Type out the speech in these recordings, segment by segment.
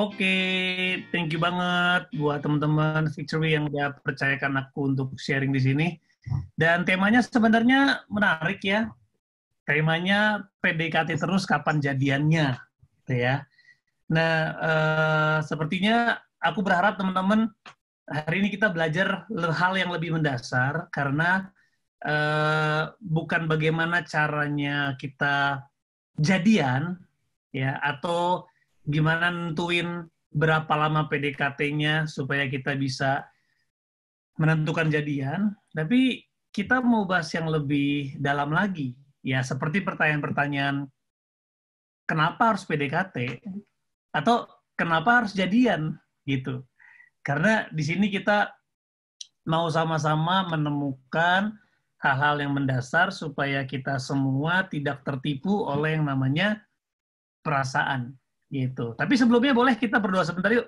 Oke, thank you banget buat teman-teman Victory yang udah percayakan aku untuk sharing di sini. Dan temanya sebenarnya menarik ya. Temanya PDKT terus kapan jadiannya, gitu ya. Nah, sepertinya aku berharap teman-teman hari ini kita belajar hal yang lebih mendasar karena bukan bagaimana caranya kita jadian ya atau gimana nentuin berapa lama PDKT-nya supaya kita bisa menentukan jadian, tapi kita mau bahas yang lebih dalam lagi. Ya, seperti pertanyaan-pertanyaan kenapa harus PDKT atau kenapa harus jadian gitu. Karena di sini kita mau sama-sama menemukan hal-hal yang mendasar supaya kita semua tidak tertipu oleh yang namanya perasaan gitu. Tapi sebelumnya boleh kita berdoa sebentar yuk.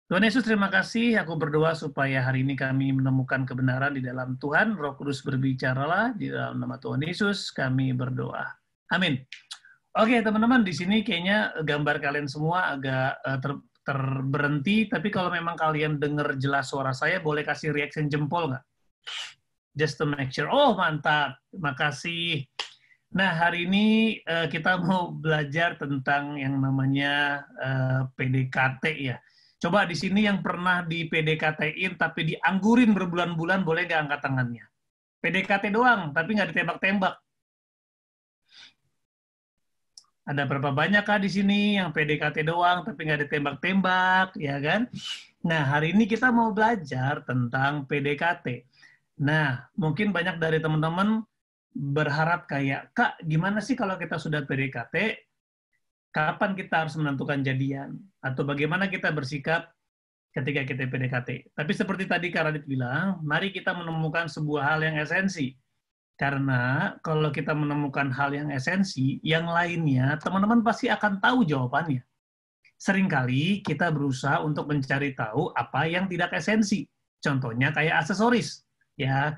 Tuhan Yesus, terima kasih. Aku berdoa supaya hari ini kami menemukan kebenaran di dalam Tuhan. Roh Kudus berbicaralah di dalam nama Tuhan Yesus. Kami berdoa. Amin. Oke, teman-teman, di sini kayaknya gambar kalian semua agak terberhenti. Tapi kalau memang kalian dengar jelas suara saya, boleh kasih reaction jempol nggak? Just to make sure. Oh, mantap. Terima kasih. Nah, hari ini kita mau belajar tentang yang namanya PDKT ya. Coba di sini yang pernah di PDKT-in tapi dianggurin berbulan-bulan, boleh nggak angkat tangannya? PDKT doang, tapi nggak ditembak-tembak. Ada berapa banyak kah di sini yang PDKT doang tapi nggak ditembak-tembak, ya kan? Nah, hari ini kita mau belajar tentang PDKT. Nah, mungkin banyak dari teman-teman berharap kayak, Kak, gimana sih kalau kita sudah PDKT, kapan kita harus menentukan jadian? Atau bagaimana kita bersikap ketika kita PDKT? Tapi seperti tadi Kak Radit bilang, mari kita menemukan sebuah hal yang esensi. Karena kalau kita menemukan hal yang esensi, yang lainnya teman-teman pasti akan tahu jawabannya. Seringkali kita berusaha untuk mencari tahu apa yang tidak esensi. Contohnya kayak aksesoris. Ya,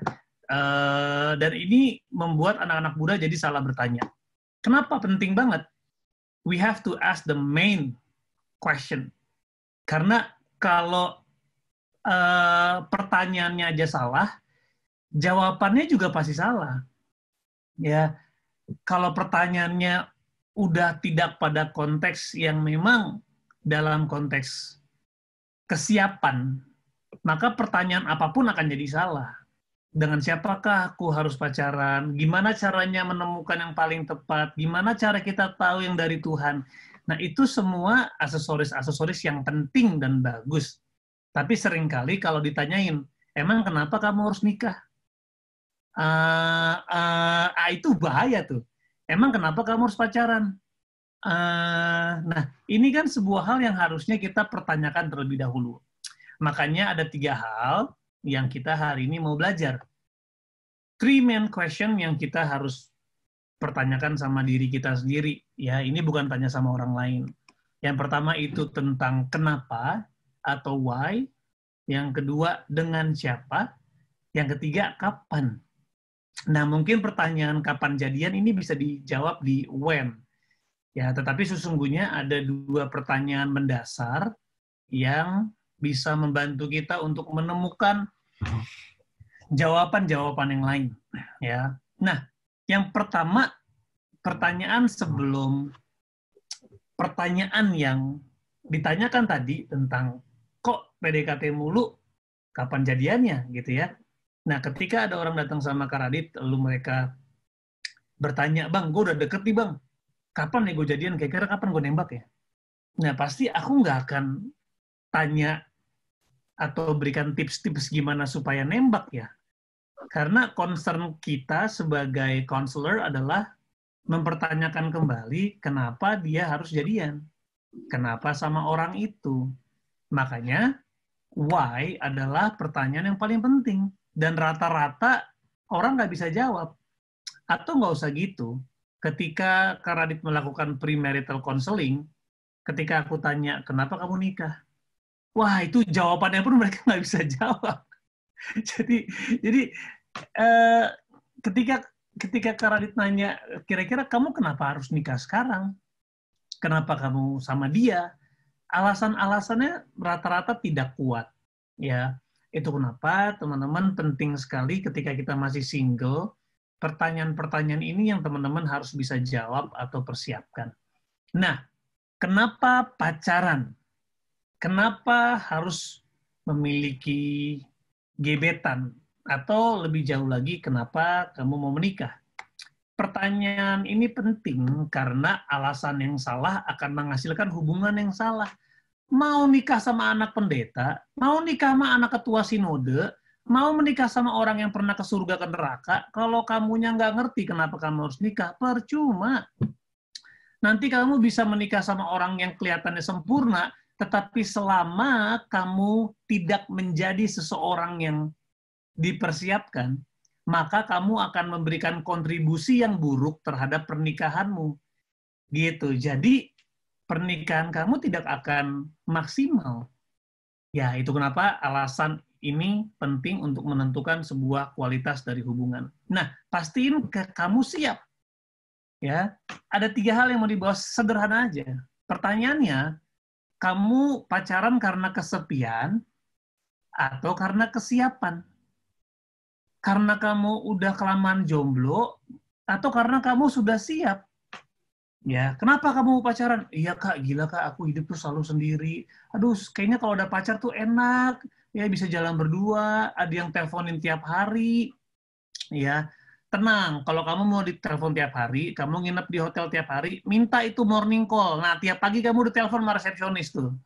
dan ini membuat anak-anak muda jadi salah bertanya. Kenapa penting banget? We have to ask the main question. Karena kalau pertanyaannya aja salah, jawabannya juga pasti salah. Ya, kalau pertanyaannya udah tidak pada konteks yang memang dalam konteks kesiapan, maka pertanyaan apapun akan jadi salah. Dengan siapakah aku harus pacaran? Gimana caranya menemukan yang paling tepat? Gimana cara kita tahu yang dari Tuhan? Nah, itu semua aksesoris-aksesoris yang penting dan bagus. Tapi seringkali kalau ditanyain, emang kenapa kamu harus nikah? Itu bahaya tuh. Emang kenapa kamu harus pacaran? Nah, ini kan sebuah hal yang harusnya kita pertanyakan terlebih dahulu. Makanya ada 3 hal yang kita hari ini mau belajar. 3 main question yang kita harus pertanyakan sama diri kita sendiri. Ya, ini bukan tanya sama orang lain. Yang pertama itu tentang kenapa atau why. Yang kedua dengan siapa. Yang ketiga kapan. Nah, mungkin pertanyaan kapan jadian ini bisa dijawab di when. Ya, tetapi sesungguhnya ada 2 pertanyaan mendasar yang bisa membantu kita untuk menemukan jawaban-jawaban yang lain. Ya. Nah, yang pertama, pertanyaan yang ditanyakan tadi tentang kok PDKT mulu, kapan jadiannya, gitu ya. Nah, ketika ada orang datang sama Kak Radit, lalu mereka bertanya, Bang, gue udah deket nih Bang, kapan nih gue jadian, kira-kira kapan gue nembak ya? Nah, pasti aku nggak akan tanya atau berikan tips-tips gimana supaya nembak ya. Karena concern kita sebagai counselor adalah mempertanyakan kembali kenapa dia harus jadian. Kenapa sama orang itu. Makanya, why adalah pertanyaan yang paling penting. Dan rata-rata orang nggak bisa jawab. Atau nggak usah gitu. Ketika Kak Radit melakukan premarital counseling, ketika aku tanya, kenapa kamu nikah? Wah, itu jawabannya pun mereka nggak bisa jawab. jadi eh, ketika Kak Radit nanya, kira-kira kamu kenapa harus nikah sekarang? Kenapa kamu sama dia? alasan-alasannya rata-rata tidak kuat. Ya, itu kenapa teman-teman penting sekali ketika kita masih single, pertanyaan-pertanyaan ini yang teman-teman harus bisa jawab atau persiapkan. Nah, kenapa pacaran? Kenapa harus memiliki gebetan? Atau lebih jauh lagi, kenapa kamu mau menikah? Pertanyaan ini penting karena alasan yang salah akan menghasilkan hubungan yang salah. Mau nikah sama anak pendeta, mau nikah sama anak ketua sinode, mau menikah sama orang yang pernah ke surga ke neraka, kalau kamunya nggak ngerti kenapa kamu harus nikah, percuma. Nanti kamu bisa menikah sama orang yang kelihatannya sempurna, tetapi selama kamu tidak menjadi seseorang yang dipersiapkan, maka kamu akan memberikan kontribusi yang buruk terhadap pernikahanmu. Gitu. Jadi pernikahan kamu tidak akan maksimal. Ya, itu kenapa alasan ini penting untuk menentukan sebuah kualitas dari hubungan. Nah, pastiin kamu siap. Ya, ada 3 hal yang mau dibahas sederhana aja. Pertanyaannya, kamu pacaran karena kesepian atau karena kesiapan? Karena kamu udah kelamaan jomblo atau karena kamu sudah siap? Ya, kenapa kamu pacaran? Iya kak, gila kak, aku hidup tuh selalu sendiri. Aduh, kayaknya kalau ada pacar tuh enak. Ya bisa jalan berdua, ada yang teleponin tiap hari. Ya, tenang. Kalau kamu mau ditelepon tiap hari, kamu nginep di hotel tiap hari, minta itu morning call. Nah, tiap pagi kamu udah telepon sama resepsionis tuh.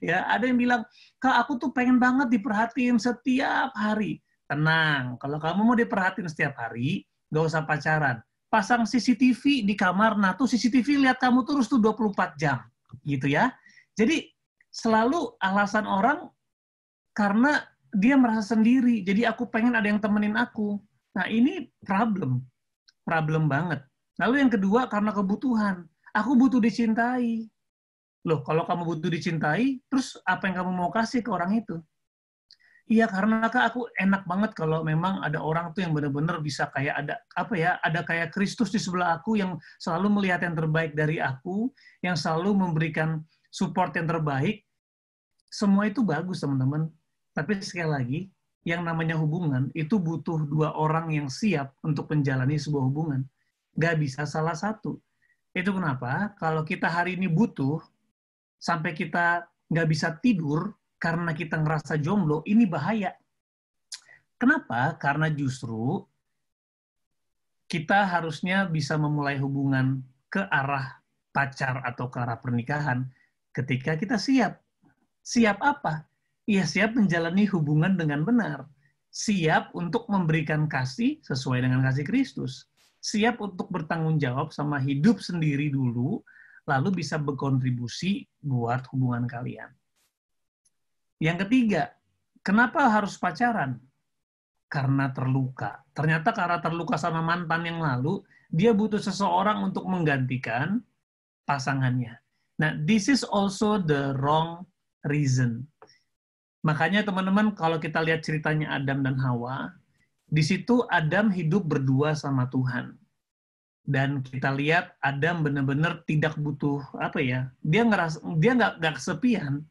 Ya, ada yang bilang, kak aku tuh pengen banget diperhatiin setiap hari. Tenang, kalau kamu mau diperhatiin setiap hari, gak usah pacaran. Pasang CCTV di kamar, nah tuh CCTV lihat kamu terus tuh 24 jam, gitu ya. Jadi selalu alasan orang karena dia merasa sendiri, jadi aku pengen ada yang temenin aku. Nah ini problem banget. Lalu yang kedua karena kebutuhan, aku butuh dicintai. Loh kalau kamu butuh dicintai, terus apa yang kamu mau kasih ke orang itu? Iya karena kak aku enak banget kalau memang ada orang tuh yang benar-benar bisa kayak ada kayak Kristus di sebelah aku yang selalu melihat yang terbaik dari aku, yang selalu memberikan support yang terbaik. Semua itu bagus teman-teman. Tapi sekali lagi, yang namanya hubungan itu butuh 2 orang yang siap untuk menjalani sebuah hubungan. Gak bisa salah satu. Itu kenapa kalau kita hari ini butuh sampai kita nggak bisa tidur karena kita ngerasa jomblo, ini bahaya. Kenapa? Karena justru kita harusnya bisa memulai hubungan ke arah pacar atau ke arah pernikahan ketika kita siap. Siap apa? Ya siap menjalani hubungan dengan benar. Siap untuk memberikan kasih sesuai dengan kasih Kristus. Siap untuk bertanggung jawab sama hidup sendiri dulu, lalu bisa berkontribusi buat hubungan kalian. Yang ketiga, kenapa harus pacaran? Karena terluka. Ternyata karena terluka sama mantan yang lalu, dia butuh seseorang untuk menggantikan pasangannya. Nah, this is also the wrong reason. Makanya teman-teman, kalau kita lihat ceritanya Adam dan Hawa, di situ Adam hidup berdua sama Tuhan. Dan kita lihat Adam benar-benar tidak butuh dia nggak kesepian,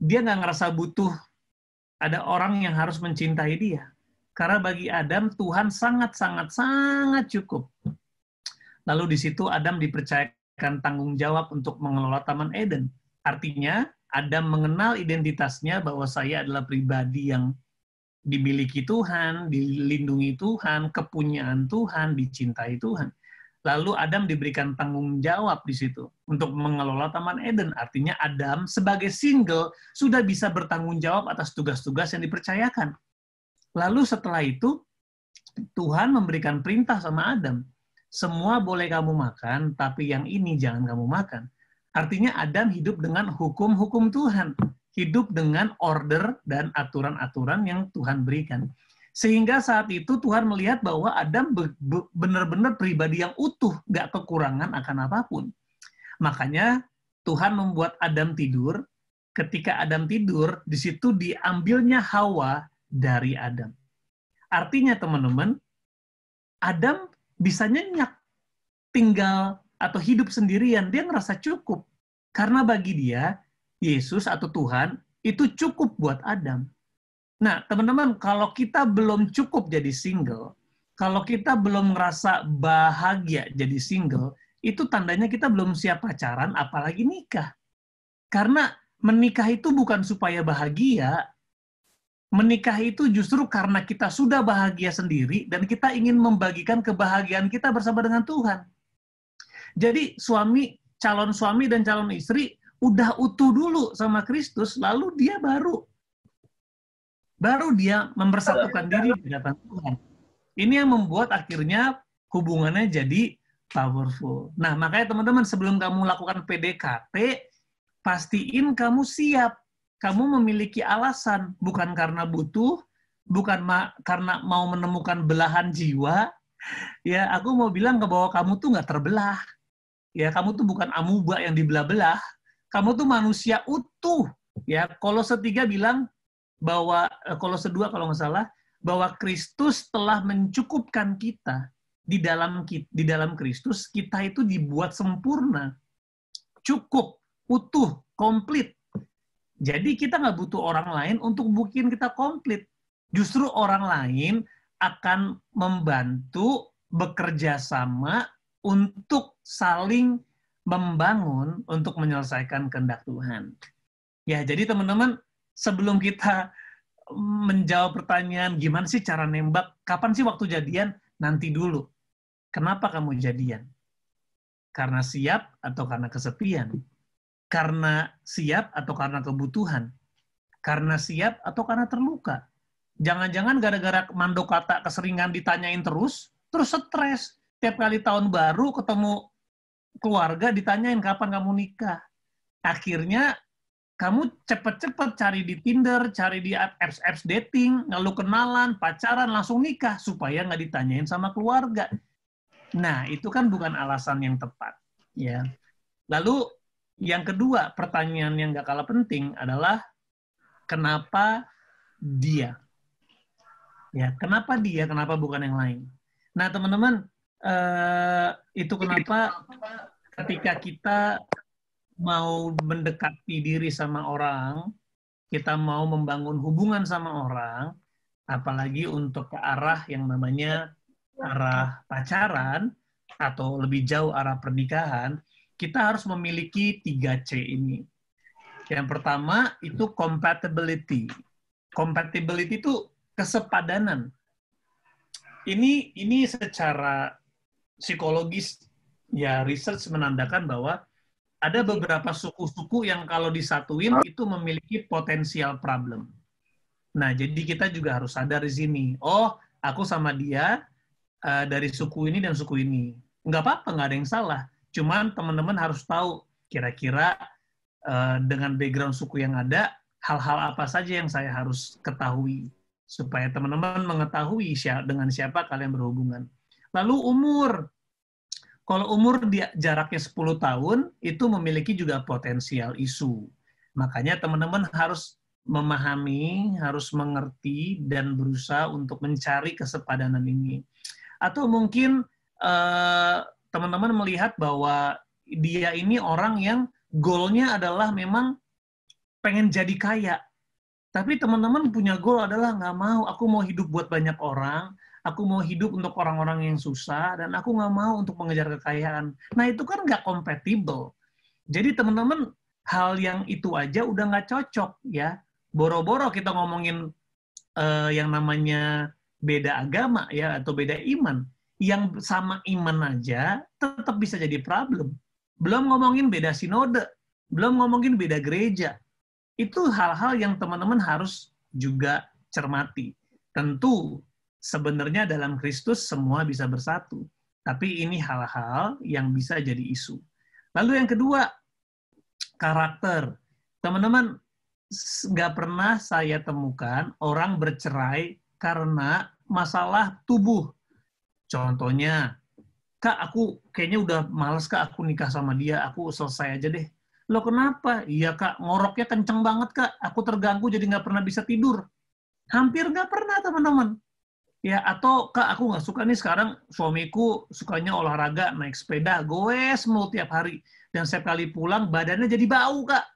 dia nggak ngerasa butuh ada orang yang harus mencintai dia. Karena bagi Adam, Tuhan sangat cukup. Lalu di situ Adam dipercayakan tanggung jawab untuk mengelola Taman Eden. Artinya, Adam mengenal identitasnya bahwa saya adalah pribadi yang dimiliki Tuhan, dilindungi Tuhan, kepunyaan Tuhan, dicintai Tuhan. Lalu Adam diberikan tanggung jawab di situ untuk mengelola Taman Eden. Artinya Adam sebagai single sudah bisa bertanggung jawab atas tugas-tugas yang dipercayakan. Lalu setelah itu Tuhan memberikan perintah sama Adam. Semua boleh kamu makan, tapi yang ini jangan kamu makan. Artinya Adam hidup dengan hukum-hukum Tuhan. Hidup dengan order dan aturan-aturan yang Tuhan berikan. Sehingga saat itu Tuhan melihat bahwa Adam benar-benar pribadi yang utuh, nggak kekurangan akan apapun. Makanya Tuhan membuat Adam tidur. Ketika Adam tidur, di situ diambilnya Hawa dari Adam. Artinya teman-teman, Adam bisa nyenyak, tinggal atau hidup sendirian. Dia ngerasa cukup. Karena bagi dia, Yesus atau Tuhan itu cukup buat Adam. Nah, teman-teman, kalau kita belum cukup jadi single, kalau kita belum ngerasa bahagia jadi single, itu tandanya kita belum siap pacaran, apalagi nikah. Karena menikah itu bukan supaya bahagia, menikah itu justru karena kita sudah bahagia sendiri dan kita ingin membagikan kebahagiaan kita bersama dengan Tuhan. Jadi calon suami dan calon istri udah utuh dulu sama Kristus, lalu dia baru dia mempersatukan diri di hadapan Tuhan. Ini yang membuat akhirnya hubungannya jadi powerful. Nah, makanya teman-teman, sebelum kamu lakukan PDKT, pastiin kamu siap. Kamu memiliki alasan, bukan karena butuh, bukan karena mau menemukan belahan jiwa. Ya, aku mau bilang bahwa kamu tuh nggak terbelah. Ya, kamu tuh bukan amuba yang dibelah-belah. Kamu tuh manusia utuh. Ya, Kolose 3 bilang bahwa Kolose 2 kalau nggak salah, bahwa Kristus telah mencukupkan kita. Di dalam Kristus kita itu dibuat sempurna, cukup, utuh, komplit. Jadi kita nggak butuh orang lain untuk bikin kita komplit. Justru orang lain akan membantu bekerja sama untuk saling membangun untuk menyelesaikan kehendak Tuhan. Ya, jadi teman-teman, sebelum kita menjawab pertanyaan gimana sih cara nembak, kapan sih waktu jadian, nanti dulu. Kenapa kamu jadian? Karena siap atau karena kesepian? Karena siap atau karena kebutuhan? Karena siap atau karena terluka? Jangan-jangan gara-gara mando kata keseringan ditanyain terus stres. Tiap kali tahun baru ketemu keluarga ditanyain kapan kamu nikah. Akhirnya kamu cepet-cepet cari di Tinder, cari di apps dating, lalu kenalan, pacaran, langsung nikah, supaya nggak ditanyain sama keluarga. Nah, itu kan bukan alasan yang tepat. Ya. Lalu, yang kedua, pertanyaan yang nggak kalah penting adalah, kenapa dia? Ya, kenapa dia, kenapa bukan yang lain? Nah, teman-teman, itu kenapa ketika kita mau mendekati diri sama orang, kita mau membangun hubungan sama orang, apalagi untuk ke arah yang namanya arah pacaran, atau lebih jauh arah pernikahan, kita harus memiliki 3C ini. Yang pertama itu compatibility. Compatibility itu kesepadanan. Ini secara psikologis, ya research menandakan bahwa ada beberapa suku-suku yang kalau disatuin itu memiliki potensial problem. Nah, jadi kita juga harus sadar di sini. Oh, aku sama dia dari suku ini dan suku ini. Nggak apa-apa, nggak ada yang salah. Cuman teman-teman harus tahu kira-kira dengan background suku yang ada, hal-hal apa saja yang saya harus ketahui. Supaya teman-teman mengetahui dengan siapa kalian berhubungan. Lalu umur. Kalau umur jaraknya 10 tahun, itu memiliki juga potensial isu. Makanya teman-teman harus memahami, harus mengerti, dan berusaha untuk mencari kesepadanan ini. Atau mungkin teman-teman melihat bahwa dia ini orang yang goalnya adalah memang pengen jadi kaya. Tapi teman-teman punya goal adalah nggak mau, aku mau hidup buat banyak orang, aku mau hidup untuk orang-orang yang susah, dan aku nggak mau untuk mengejar kekayaan. Nah, itu kan nggak compatible. Jadi teman-teman, hal yang itu aja udah nggak cocok, ya. Boro-boro kita ngomongin yang namanya beda agama, ya, atau beda iman. Yang sama iman aja tetap bisa jadi problem. Belum ngomongin beda sinode, belum ngomongin beda gereja. Itu hal-hal yang teman-teman harus juga cermati. Tentu, sebenarnya dalam Kristus semua bisa bersatu. Tapi ini hal-hal yang bisa jadi isu. Lalu yang kedua, karakter. Teman-teman, nggak pernah saya temukan orang bercerai karena masalah tubuh. Contohnya, Kak, aku kayaknya udah males, Kak, aku nikah sama dia, aku selesai aja deh. Loh kenapa? Iya, Kak, ngoroknya kenceng banget, Kak. Aku terganggu jadi nggak pernah bisa tidur. Hampir nggak pernah, teman-teman. Ya, atau Kak, aku nggak suka nih sekarang suamiku sukanya olahraga, naik sepeda, goes mulu tiap hari. Dan setiap kali pulang badannya jadi bau, Kak.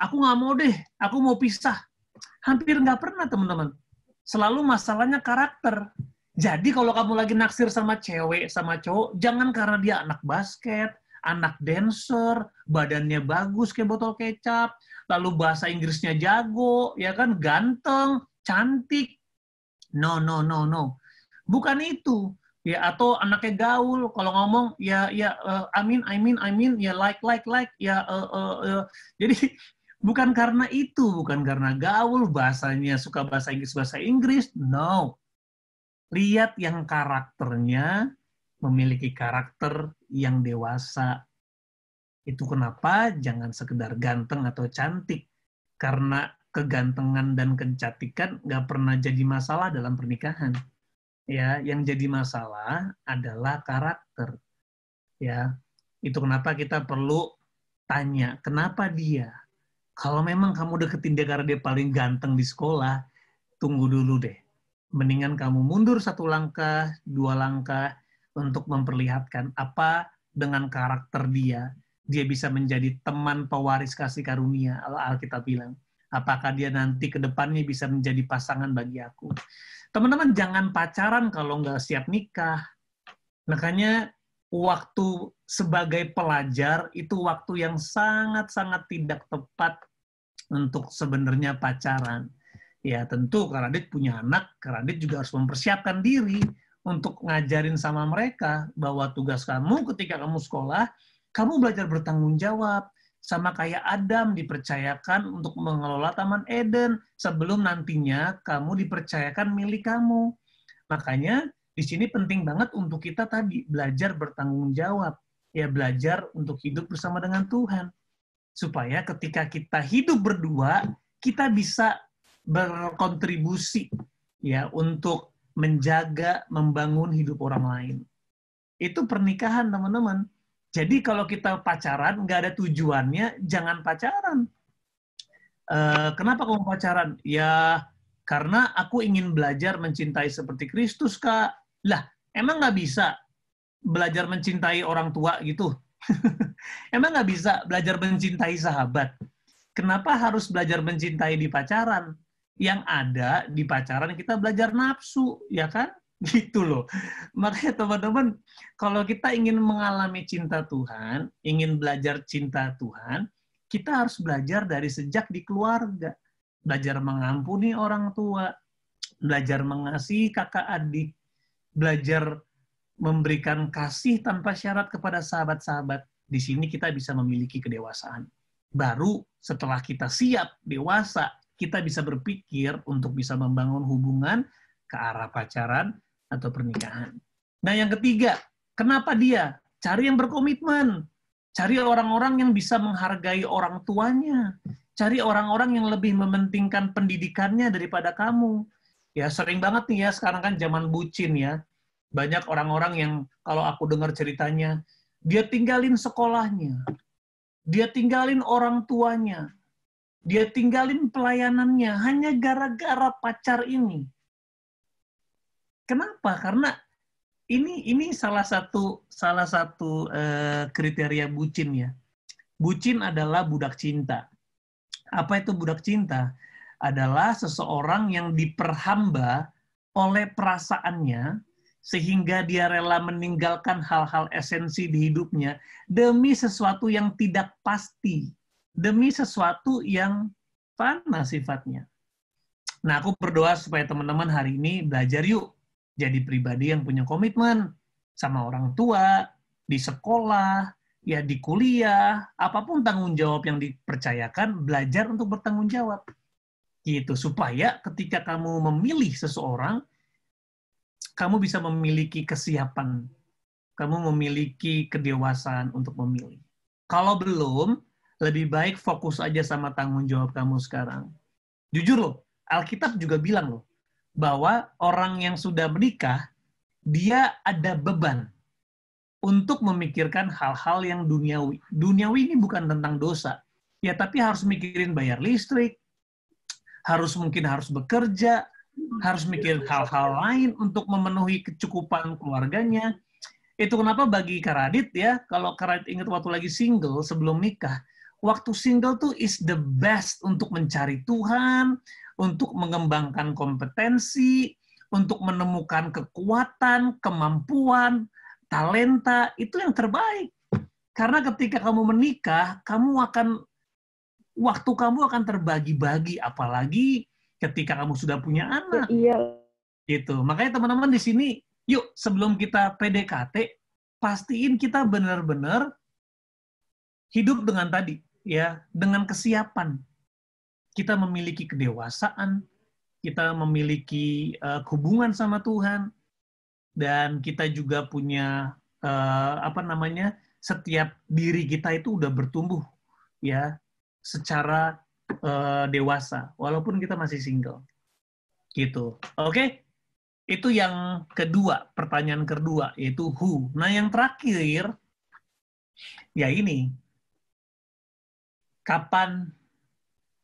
Aku nggak mau deh, aku mau pisah. Hampir nggak pernah, teman-teman. Selalu masalahnya karakter. Jadi kalau kamu lagi naksir sama cewek, sama cowok, jangan karena dia anak basket, anak dancer, badannya bagus kayak botol kecap, lalu bahasa Inggrisnya jago, ya kan, ganteng, cantik. No, no, no, no. Bukan itu. Ya, atau anaknya gaul, kalau ngomong ya I mean ya like ya jadi bukan karena itu, bukan karena gaul, bahasanya suka bahasa Inggris, no. Lihat yang karakternya memiliki karakter yang dewasa. Itu kenapa jangan sekedar ganteng atau cantik, karena kegantengan dan kecantikan nggak pernah jadi masalah dalam pernikahan. Ya, yang jadi masalah adalah karakter. Ya, itu kenapa kita perlu tanya, kenapa dia? Kalau memang kamu deketin dia karena dia paling ganteng di sekolah, tunggu dulu deh. Mendingan kamu mundur 1 langkah, 2 langkah untuk memperlihatkan apa dengan karakter dia bisa menjadi teman pewaris kasih karunia, Alkitab bilang. Apakah dia nanti ke depannya bisa menjadi pasangan bagi aku? Teman-teman jangan pacaran kalau nggak siap nikah. Makanya waktu sebagai pelajar itu waktu yang sangat-sangat tidak tepat untuk sebenarnya pacaran. Ya tentu karena Radit punya anak, Radit juga harus mempersiapkan diri untuk ngajarin sama mereka bahwa tugas kamu ketika kamu sekolah, kamu belajar bertanggung jawab. Sama kayak Adam dipercayakan untuk mengelola Taman Eden sebelum nantinya kamu dipercayakan milik kamu. Makanya di sini penting banget untuk kita tadi belajar bertanggung jawab. Ya belajar untuk hidup bersama dengan Tuhan. Supaya ketika kita hidup berdua, kita bisa berkontribusi ya untuk menjaga, membangun hidup orang lain. Itu pernikahan, teman-teman. Jadi kalau kita pacaran, nggak ada tujuannya, jangan pacaran. Kenapa kamu pacaran? Ya, karena aku ingin belajar mencintai seperti Kristus, Kak. Lah, emang nggak bisa belajar mencintai orang tua gitu? Emang nggak bisa belajar mencintai sahabat? Kenapa harus belajar mencintai di pacaran? Yang ada di pacaran kita belajar nafsu, ya kan? Gitu loh. Makanya teman-teman, kalau kita ingin mengalami cinta Tuhan, ingin belajar cinta Tuhan, kita harus belajar dari sejak di keluarga. Belajar mengampuni orang tua, belajar mengasihi kakak adik, belajar memberikan kasih tanpa syarat kepada sahabat-sahabat. Di sini kita bisa memiliki kedewasaan. Baru setelah kita siap, dewasa, kita bisa berpikir untuk bisa membangun hubungan ke arah pacaran atau pernikahan. Nah, yang ketiga, kenapa dia? Cari yang berkomitmen. Cari orang-orang yang bisa menghargai orang tuanya. Cari orang-orang yang lebih mementingkan pendidikannya daripada kamu. Ya, sering banget nih ya, sekarang kan zaman bucin ya. Banyak orang-orang yang kalau aku dengar ceritanya, dia tinggalin sekolahnya, dia tinggalin orang tuanya, dia tinggalin pelayanannya hanya gara-gara pacar ini. Kenapa? Karena ini salah satu kriteria bucin ya. Bucin adalah budak cinta. Apa itu budak cinta? Adalah seseorang yang diperhamba oleh perasaannya sehingga dia rela meninggalkan hal-hal esensi di hidupnya demi sesuatu yang tidak pasti, demi sesuatu yang fana sifatnya. Nah, aku berdoa supaya teman-teman hari ini belajar yuk jadi pribadi yang punya komitmen sama orang tua, di sekolah, ya di kuliah, apapun tanggung jawab yang dipercayakan, belajar untuk bertanggung jawab. Gitu, supaya ketika kamu memilih seseorang, kamu bisa memiliki kesiapan, kamu memiliki kedewasaan untuk memilih. Kalau belum, lebih baik fokus aja sama tanggung jawab kamu sekarang. Jujur loh, Alkitab juga bilang loh, bahwa orang yang sudah menikah, dia ada beban untuk memikirkan hal-hal yang duniawi. Duniawi ini bukan tentang dosa, ya tapi harus mikirin bayar listrik, harus bekerja, harus mikir hal-hal lain untuk memenuhi kecukupan keluarganya. Itu kenapa bagi Kak Radit ya, kalau Kak Radit ingat waktu lagi single sebelum nikah, waktu single tuh is the best untuk mencari Tuhan, untuk mengembangkan kompetensi, untuk menemukan kekuatan, kemampuan, talenta, itu yang terbaik. Karena ketika kamu menikah, waktu kamu akan terbagi-bagi, apalagi ketika kamu sudah punya anak. Iya. Gitu. Makanya teman-teman di sini, yuk sebelum kita PDKT, pastiin kita benar-benar hidup dengan tadi, ya, dengan kesiapan. Kita memiliki kedewasaan, kita memiliki hubungan sama Tuhan, dan kita juga punya setiap diri kita itu udah bertumbuh, ya, secara dewasa, walaupun kita masih single, gitu. Oke? Itu yang kedua, pertanyaan kedua, yaitu who. Nah, yang terakhir, ya ini, kapan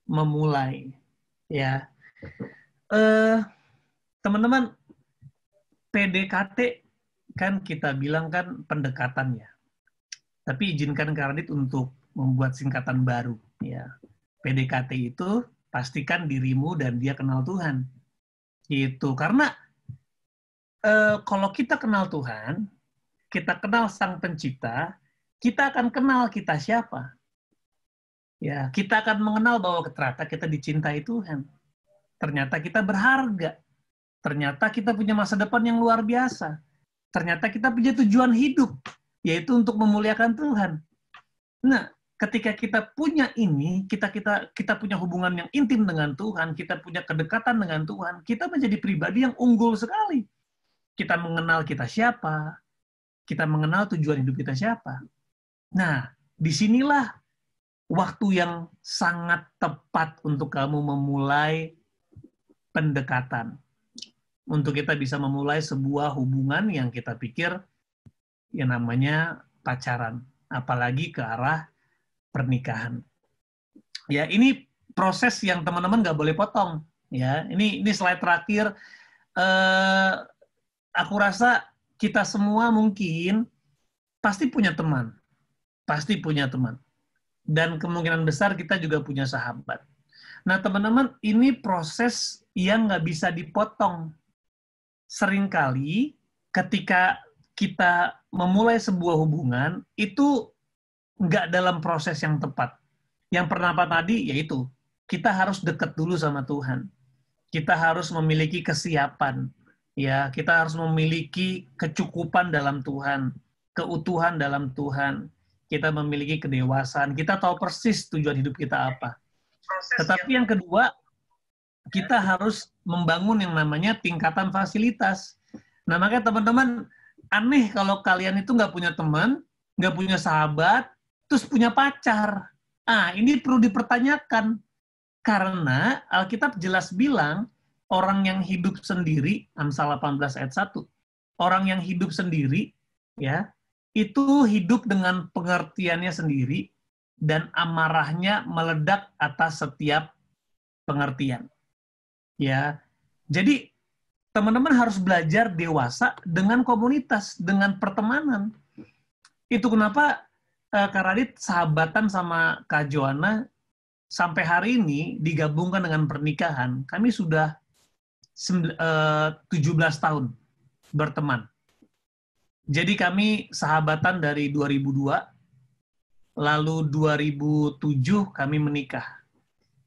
memulai, ya. Teman-teman, PDKT kan kita bilang kan pendekatan ya. Tapi izinkan Kak Radit untuk membuat singkatan baru, ya. PDKT itu pastikan dirimu dan dia kenal Tuhan. Gitu. Karena kalau kita kenal Tuhan, kita kenal Sang Pencipta, kita akan kenal kita siapa. Ya, kita akan mengenal bahwa ternyata kita dicintai Tuhan. Ternyata kita berharga. Ternyata kita punya masa depan yang luar biasa. Ternyata kita punya tujuan hidup, yaitu untuk memuliakan Tuhan. Nah, ketika kita punya ini, kita punya hubungan yang intim dengan Tuhan, kita punya kedekatan dengan Tuhan, kita menjadi pribadi yang unggul sekali. Kita mengenal kita siapa, kita mengenal tujuan hidup kita siapa. Nah, disinilah waktu yang sangat tepat untuk kamu memulai pendekatan. Untuk kita bisa memulai sebuah hubungan yang kita pikir yang namanya pacaran. Apalagi ke arah pernikahan. Ya, ini proses yang teman-teman nggak boleh potong. Ya, ini slide terakhir. Aku rasa kita semua mungkin pasti punya teman. Pasti punya teman. Dan kemungkinan besar kita juga punya sahabat. Nah, teman-teman, ini proses yang nggak bisa dipotong. Seringkali ketika kita memulai sebuah hubungan, itu nggak dalam proses yang tepat. Yang pertama tadi, yaitu kita harus dekat dulu sama Tuhan. Kita harus memiliki kesiapan. Ya, kita harus memiliki kecukupan dalam Tuhan, keutuhan dalam Tuhan. Kita memiliki kedewasaan. Kita tahu persis tujuan hidup kita apa. Tetapi yang kedua, kita harus membangun yang namanya tingkatan fasilitas. Nah, makanya teman-teman, aneh kalau kalian itu nggak punya teman, nggak punya sahabat, terus punya pacar. Ini perlu dipertanyakan. Karena Alkitab jelas bilang, orang yang hidup sendiri, Amsal 18 ayat 1, orang yang hidup sendiri, ya, itu hidup dengan pengertiannya sendiri, dan amarahnya meledak atas setiap pengertian. Ya, jadi teman-teman harus belajar dewasa dengan komunitas, dengan pertemanan. Itu kenapa Kak Radit sahabatan sama Kak Joanna sampai hari ini digabungkan dengan pernikahan. Kami sudah 17 tahun berteman. Jadi kami sahabatan dari 2002, lalu 2007 kami menikah.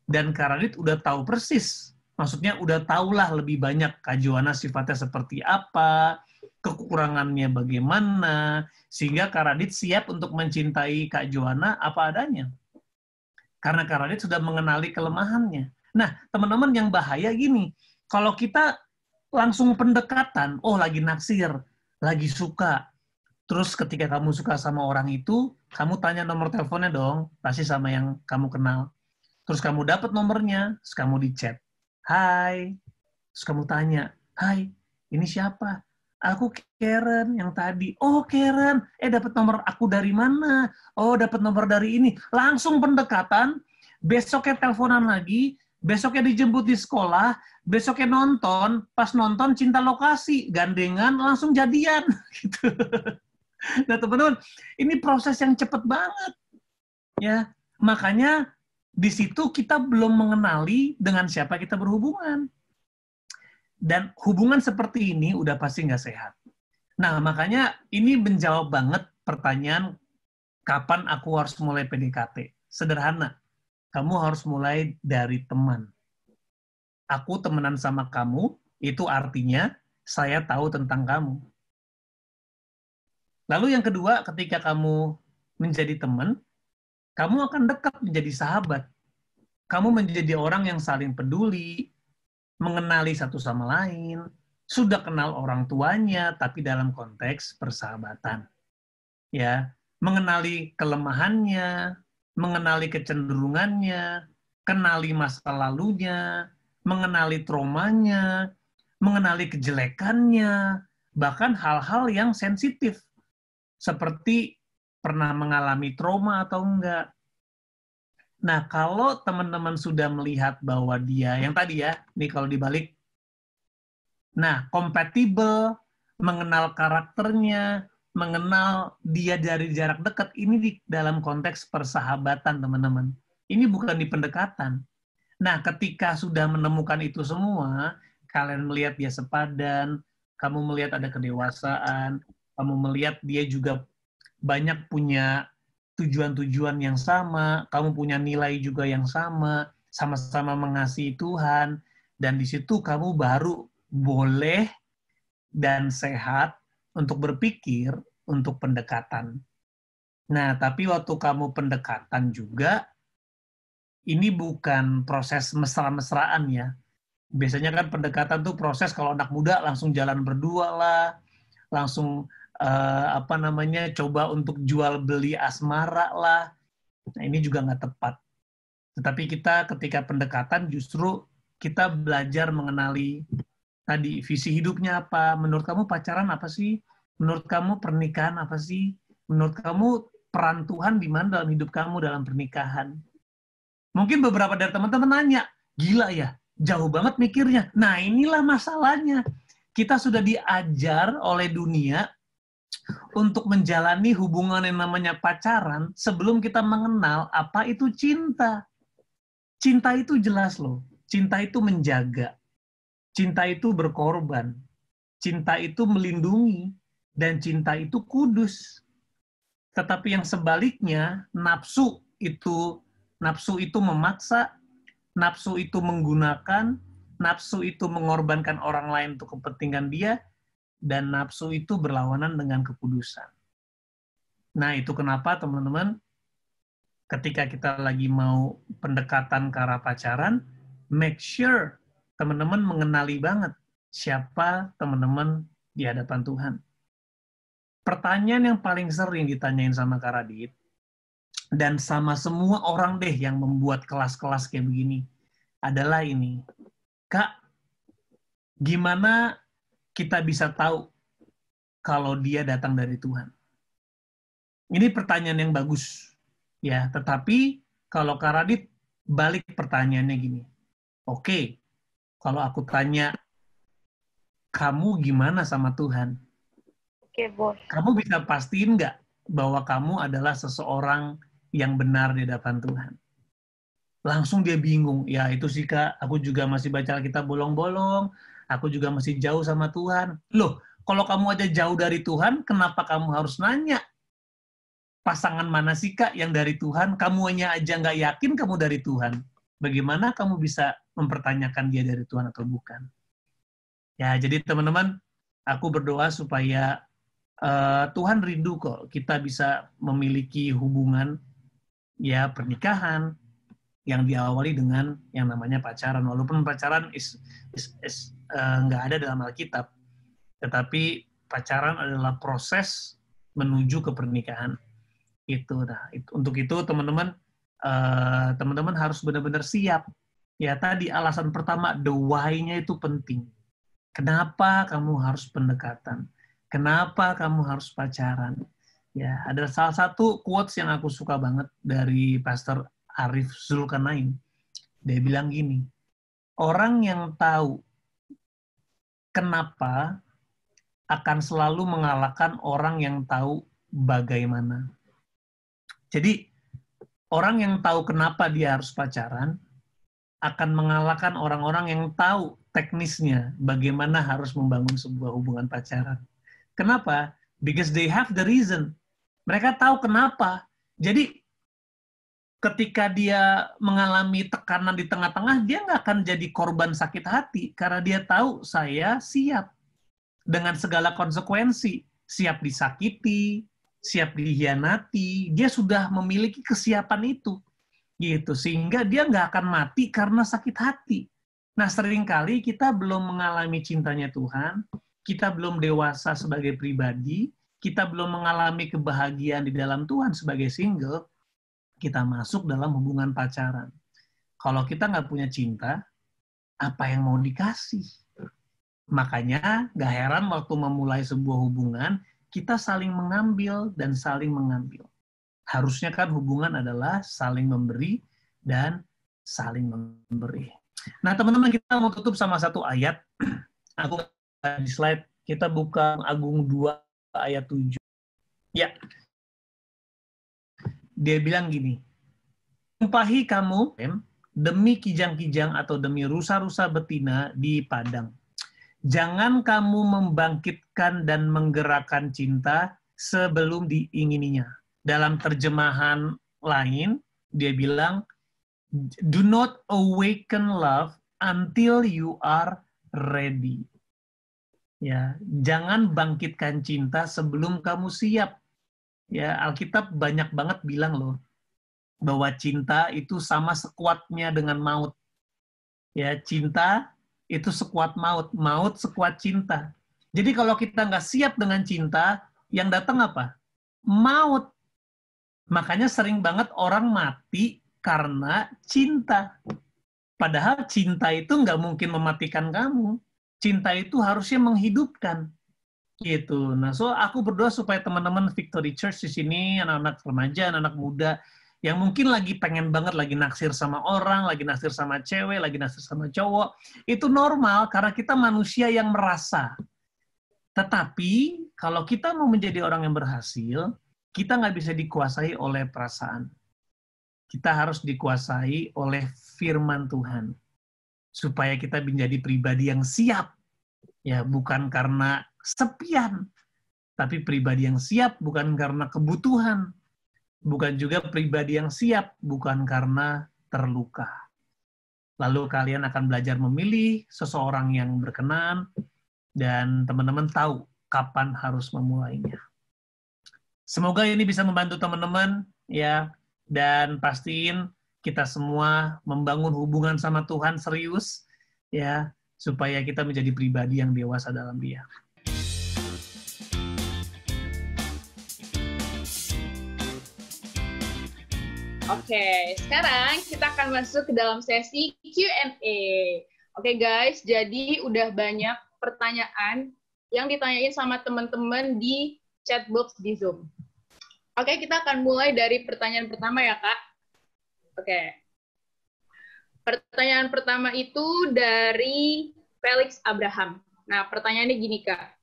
Dan Kak Radit udah tahu persis. Maksudnya udah tahulah lebih banyak Kak Joanna sifatnya seperti apa, kekurangannya bagaimana, sehingga Kak Radit siap untuk mencintai Kak Joanna apa adanya. Karena Kak Radit sudah mengenali kelemahannya. Nah, teman-teman, yang bahaya gini, kalau kita langsung pendekatan, lagi naksir, lagi suka, terus ketika kamu suka sama orang itu, kamu tanya nomor teleponnya dong, pasti sama yang kamu kenal. Terus kamu dapat nomornya, terus kamu di chat. Hai, terus kamu tanya, hai, ini siapa? Aku Karen yang tadi. Oh, Karen, dapat nomor aku dari mana? Oh, dapat nomor dari ini. Langsung pendekatan, besoknya teleponan lagi, besoknya dijemput di sekolah, besoknya nonton, pas nonton cinta lokasi, gandengan langsung jadian gitu. Nah, teman-teman, ini proses yang cepat banget ya. Makanya di situ kita belum mengenali dengan siapa kita berhubungan. Dan hubungan seperti ini udah pasti nggak sehat. Nah, makanya ini menjawab banget pertanyaan kapan aku harus mulai PDKT. Sederhana, kamu harus mulai dari teman. Aku temenan sama kamu, itu artinya saya tahu tentang kamu. Lalu yang kedua, ketika kamu menjadi teman, kamu akan dekat menjadi sahabat. Kamu menjadi orang yang saling peduli, mengenali satu sama lain, sudah kenal orang tuanya, tapi dalam konteks persahabatan. Ya, mengenali kelemahannya, mengenali kecenderungannya, kenali masa lalunya, mengenali traumanya, mengenali kejelekannya, bahkan hal-hal yang sensitif, seperti pernah mengalami trauma atau enggak. Nah, kalau teman-teman sudah melihat bahwa dia, yang tadi ya, nih kalau dibalik, nah, kompatibel, mengenal karakternya, mengenal dia dari jarak dekat, ini di dalam konteks persahabatan, teman-teman. Ini bukan di pendekatan. Nah, ketika sudah menemukan itu semua, kalian melihat dia sepadan, kamu melihat ada kedewasaan, kamu melihat dia juga banyak punya tujuan-tujuan yang sama, kamu punya nilai juga yang sama-sama mengasihi Tuhan, dan di situ kamu baru boleh dan sehat untuk berpikir untuk pendekatan. Nah, tapi waktu kamu pendekatan juga, ini bukan proses mesra-mesraan ya. Biasanya kan pendekatan tuh proses kalau anak muda langsung jalan berdua lah, langsung coba untuk jual beli asmara lah. Nah, ini juga nggak tepat. Tetapi kita ketika pendekatan justru kita belajar mengenali tadi visi hidupnya apa, menurut kamu pacaran apa sih, menurut kamu pernikahan apa sih, menurut kamu peran Tuhan di mana dalam hidup kamu dalam pernikahan. Mungkin beberapa dari teman-teman nanya, gila ya, jauh banget mikirnya. Nah, inilah masalahnya. Kita sudah diajar oleh dunia untuk menjalani hubungan yang namanya pacaran sebelum kita mengenal apa itu cinta. Cinta itu jelas loh. Cinta itu menjaga. Cinta itu berkorban. Cinta itu melindungi. Dan cinta itu kudus. Tetapi yang sebaliknya, nafsu itu memaksa, nafsu itu menggunakan, nafsu itu mengorbankan orang lain untuk kepentingan dia, dan nafsu itu berlawanan dengan kekudusan. Nah, itu kenapa teman-teman, ketika kita lagi mau pendekatan ke arah pacaran, make sure teman-teman mengenali banget siapa teman-teman di hadapan Tuhan. Pertanyaan yang paling sering ditanyain sama Kak Radit, dan sama semua orang deh yang membuat kelas-kelas kayak begini, adalah ini. Kak, gimana kita bisa tahu kalau dia datang dari Tuhan? Ini pertanyaan yang bagus. Ya, tetapi kalau Kak Radit balik pertanyaannya gini. Oke, kalau aku tanya, kamu gimana sama Tuhan? Oke, Bos. Kamu bisa pastiin nggak bahwa kamu adalah seseorang yang benar di hadapan Tuhan? Langsung dia bingung. Ya itu sih Kak, aku juga masih baca Alkitab bolong-bolong, aku juga masih jauh sama Tuhan. Loh, kalau kamu aja jauh dari Tuhan, kenapa kamu harus nanya? Pasangan mana sih Kak yang dari Tuhan? Kamunya aja nggak yakin kamu dari Tuhan. Bagaimana kamu bisa mempertanyakan dia dari Tuhan atau bukan? Ya, jadi teman-teman, aku berdoa supaya Tuhan rindu kok kita bisa memiliki hubungan ya pernikahan yang diawali dengan yang namanya pacaran. Walaupun pacaran nggak ada dalam Alkitab, tetapi pacaran adalah proses menuju ke pernikahan. Untuk itu teman-teman harus benar-benar siap. Ya tadi alasan pertama, the why-nya itu penting. Kenapa kamu harus pendekatan? Kenapa kamu harus pacaran? Ya, ada salah satu quotes yang aku suka banget dari Pastor Arif Zulkarnain. Dia bilang gini, orang yang tahu kenapa akan selalu mengalahkan orang yang tahu bagaimana. Jadi, orang yang tahu kenapa dia harus pacaran akan mengalahkan orang-orang yang tahu teknisnya bagaimana harus membangun sebuah hubungan pacaran. Kenapa? Because they have the reason. Mereka tahu kenapa. Jadi, ketika dia mengalami tekanan di tengah-tengah, dia nggak akan jadi korban sakit hati karena dia tahu saya siap dengan segala konsekuensi, siap disakiti, siap dihianati, dia sudah memiliki kesiapan itu, gitu. Sehingga dia nggak akan mati karena sakit hati. Nah, seringkali kita belum mengalami cintanya Tuhan, kita belum dewasa sebagai pribadi, kita belum mengalami kebahagiaan di dalam Tuhan sebagai single, kita masuk dalam hubungan pacaran. Kalau kita nggak punya cinta, apa yang mau dikasih? Makanya gak heran waktu memulai sebuah hubungan, kita saling mengambil dan saling mengambil. Harusnya kan hubungan adalah saling memberi dan saling memberi. Nah teman-teman, kita mau tutup sama satu ayat. Aku di slide, kita buka Agung 2 ayat 7. Ya, dia bilang gini, tumpahi kamu demi kijang-kijang atau demi rusa-rusa betina di padang. Jangan kamu membangkitkan dan menggerakkan cinta sebelum diingininya. Dalam terjemahan lain, dia bilang, do not awaken love until you are ready. Ya, jangan bangkitkan cinta sebelum kamu siap. Ya, Alkitab banyak banget bilang loh, bahwa cinta itu sama sekuatnya dengan maut. Ya, cinta itu sekuat maut, maut sekuat cinta. Jadi kalau kita nggak siap dengan cinta, yang datang apa? Maut. Makanya sering banget orang mati karena cinta. Padahal cinta itu nggak mungkin mematikan kamu. Cinta itu harusnya menghidupkan. Gitu. Nah, so aku berdoa supaya teman-teman Victory Church di sini, anak-anak remaja, anak-anak muda, yang mungkin lagi pengen banget, lagi naksir sama orang, lagi naksir sama cewek, lagi naksir sama cowok, itu normal karena kita manusia yang merasa. Tetapi kalau kita mau menjadi orang yang berhasil, kita nggak bisa dikuasai oleh perasaan. Kita harus dikuasai oleh firman Tuhan. Supaya kita menjadi pribadi yang siap. Ya, bukan karena sepian, tapi pribadi yang siap bukan karena kebutuhan. Bukan juga pribadi yang siap, bukan karena terluka. Lalu kalian akan belajar memilih seseorang yang berkenan, dan teman-teman tahu kapan harus memulainya. Semoga ini bisa membantu teman-teman, ya, dan pastiin kita semua membangun hubungan sama Tuhan serius, ya, supaya kita menjadi pribadi yang dewasa dalam Dia. Oke, sekarang kita akan masuk ke dalam sesi Q&A. Oke guys, jadi udah banyak pertanyaan yang ditanyain sama teman-teman di chatbox di Zoom. Oke, kita akan mulai dari pertanyaan pertama ya, Kak. Oke. Pertanyaan pertama itu dari Felix Abraham. Nah, pertanyaannya gini, Kak.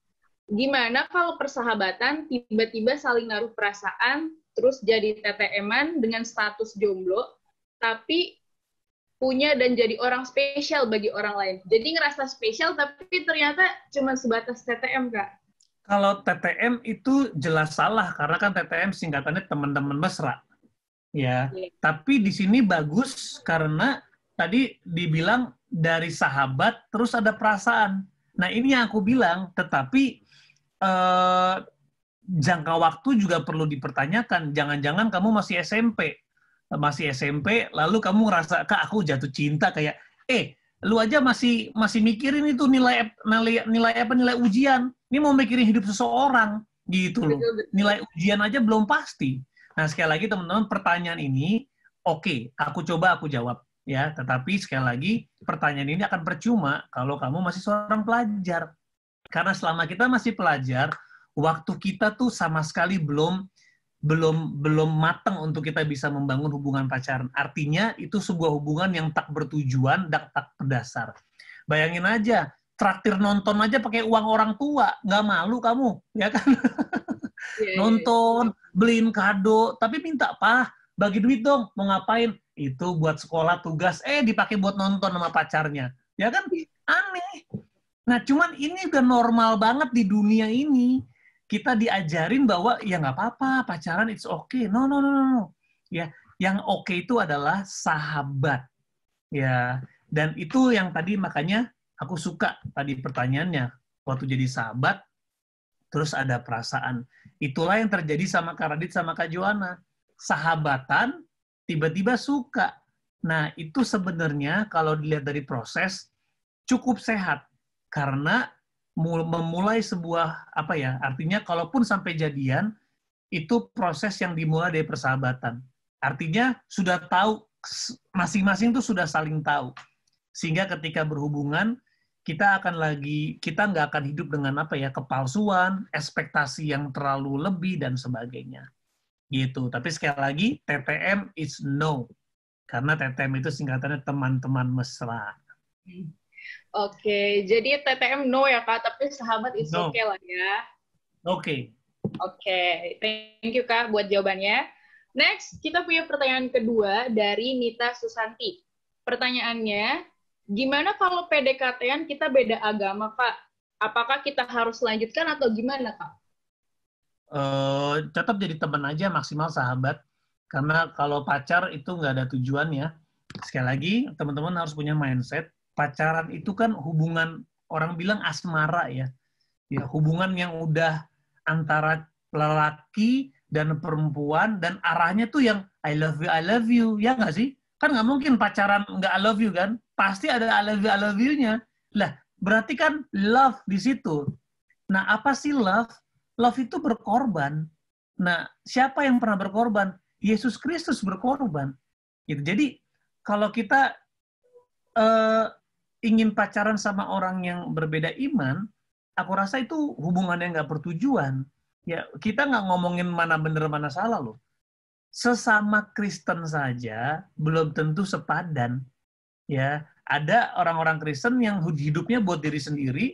Gimana kalau persahabatan tiba-tiba saling naruh perasaan, terus jadi TTM-an dengan status jomblo, tapi punya dan jadi orang spesial bagi orang lain. Jadi ngerasa spesial, tapi ternyata cuma sebatas TTM, Kak. Kalau TTM itu jelas salah, karena kan TTM singkatannya teman-teman mesra. Ya, tapi di sini bagus karena tadi dibilang dari sahabat, terus ada perasaan. Nah, ini yang aku bilang, tetapi jangka waktu juga perlu dipertanyakan. Jangan-jangan kamu masih SMP, lalu kamu ngerasa, Kak, aku jatuh cinta, kayak, lu aja masih mikirin itu nilai ujian. Ini mau mikirin hidup seseorang, gitu loh. Nilai ujian aja belum pasti. Nah, sekali lagi teman-teman, pertanyaan ini, oke, aku jawab, ya. Tetapi sekali lagi, pertanyaan ini akan percuma kalau kamu masih seorang pelajar. Karena selama kita masih pelajar, waktu kita tuh sama sekali belum belum matang untuk kita bisa membangun hubungan pacaran. Artinya itu sebuah hubungan yang tak bertujuan dan tak berdasar. Bayangin aja, traktir nonton aja pakai uang orang tua, nggak malu kamu, ya kan? Nonton, beliin kado, tapi minta, "Pak, bagi duit dong, mau ngapain?" Itu buat sekolah tugas, dipakai buat nonton sama pacarnya. Ya kan? Aneh. Nah, cuman ini udah normal banget di dunia ini. Kita diajarin bahwa ya nggak apa-apa, pacaran it's okay. No, no, no, no. Ya, yang oke itu adalah sahabat. Ya, dan itu yang tadi makanya aku suka tadi pertanyaannya. Waktu jadi sahabat, terus ada perasaan. Itulah yang terjadi sama Kak Radit sama Kak Joana. Sahabatan, tiba-tiba suka. Nah, itu sebenarnya kalau dilihat dari proses, cukup sehat. Karena memulai sebuah, artinya kalaupun sampai jadian, itu proses yang dimulai dari persahabatan. Artinya sudah tahu, masing-masing itu sudah saling tahu. Sehingga ketika berhubungan, kita nggak akan hidup dengan kepalsuan, ekspektasi yang terlalu lebih dan sebagainya. Gitu. Tapi sekali lagi, TTM is no. Karena TTM itu singkatannya teman-teman mesra. Oke, jadi TTM no ya Kak, tapi sahabat is no. Okay lah ya. Oke. Oke, thank you Kak buat jawabannya. Next, kita punya pertanyaan kedua dari Nita Susanti. Pertanyaannya, gimana kalau PDKT-an kita beda agama Kak? Apakah kita harus lanjutkan atau gimana Kak? Tetap jadi teman aja, maksimal sahabat. Karena kalau pacar itu nggak ada tujuannya. Sekali lagi, teman-teman harus punya mindset. Pacaran itu kan hubungan, orang bilang asmara ya. Ya, hubungan yang udah antara lelaki dan perempuan, dan arahnya tuh yang I love you, ya nggak sih? Kan nggak mungkin pacaran nggak I love you kan? Pasti ada I love you-nya. Lah, berarti kan love di situ. Nah, apa sih love? Love itu berkorban. Nah, siapa yang pernah berkorban? Yesus Kristus berkorban. Gitu. Jadi, kalau kita ingin pacaran sama orang yang berbeda iman, aku rasa itu hubungan yang nggak bertujuan. Ya, kita nggak ngomongin mana benar mana salah loh. Sesama Kristen saja belum tentu sepadan. Ya, ada orang-orang Kristen yang hidupnya buat diri sendiri,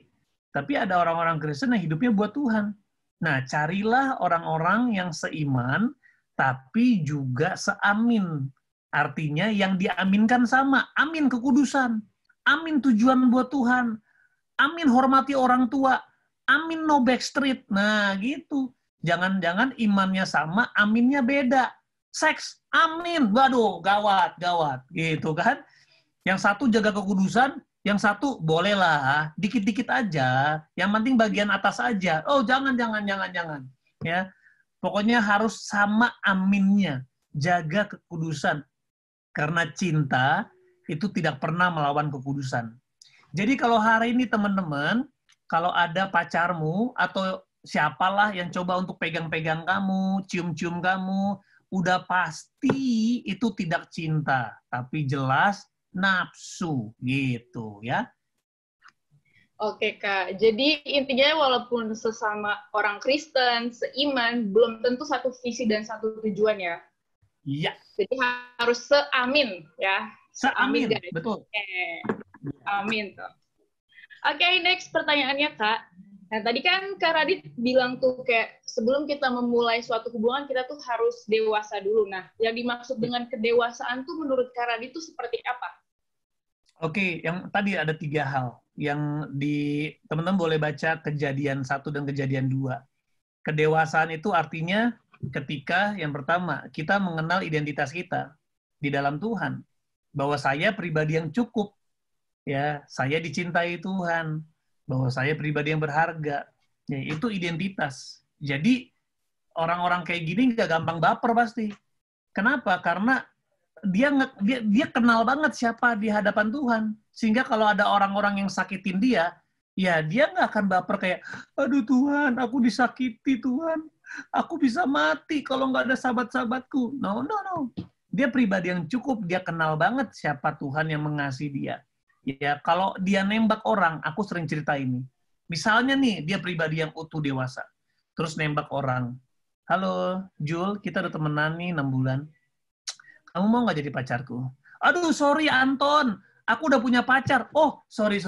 tapi ada orang-orang Kristen yang hidupnya buat Tuhan. Nah, carilah orang-orang yang seiman, tapi juga seamin. Artinya yang diaminkan sama. Amin kekudusan. Amin tujuan buat Tuhan. Amin hormati orang tua. Amin no backstreet. Nah, gitu. Jangan-jangan imannya sama, aminnya beda. Seks, amin. Waduh, gawat. Gitu kan. Yang satu jaga kekudusan, yang satu bolehlah, dikit-dikit aja. Yang penting bagian atas aja. Oh, jangan. Ya. Pokoknya harus sama aminnya. Jaga kekudusan. Karena cinta itu tidak pernah melawan kekudusan. Jadi kalau hari ini teman-teman, kalau ada pacarmu atau siapalah yang coba untuk pegang-pegang kamu, cium-cium kamu, udah pasti itu tidak cinta, tapi jelas nafsu gitu ya. Oke Kak, jadi intinya walaupun sesama orang Kristen, seiman, belum tentu satu visi dan satu tujuan ya. Iya. Jadi harus seamin ya. Seamin, betul. Amin tuh. Oke, next pertanyaannya Kak. Nah, tadi kan Kak Radit bilang tuh kayak sebelum kita memulai suatu hubungan kita tuh harus dewasa dulu. Nah, yang dimaksud dengan kedewasaan tuh menurut Kak Radit tuh seperti apa? Oke, yang tadi ada 3 hal. Yang teman-teman boleh baca Kejadian 1 dan Kejadian 2. Kedewasaan itu artinya ketika yang pertama, kita mengenal identitas kita di dalam Tuhan. Bahwa saya pribadi yang cukup. Ya, saya dicintai Tuhan. Bahwa saya pribadi yang berharga. Ya, itu identitas. Jadi, orang-orang kayak gini nggak gampang baper pasti. Kenapa? Karena dia kenal banget siapa di hadapan Tuhan. Sehingga kalau ada orang-orang yang sakitin dia, ya dia nggak akan baper kayak, aduh Tuhan, aku disakiti Tuhan. Aku bisa mati kalau nggak ada sahabat-sahabatku. No. Dia pribadi yang cukup, dia kenal banget siapa Tuhan yang mengasihi dia. Ya, kalau dia nembak orang, aku sering cerita ini. Misalnya nih, dia pribadi yang utuh dewasa. Terus nembak orang. halo Jul, kita udah temenan nih 6 bulan. Kamu mau nggak jadi pacarku? Aduh, sorry Anton, aku udah punya pacar. Oh, sorry.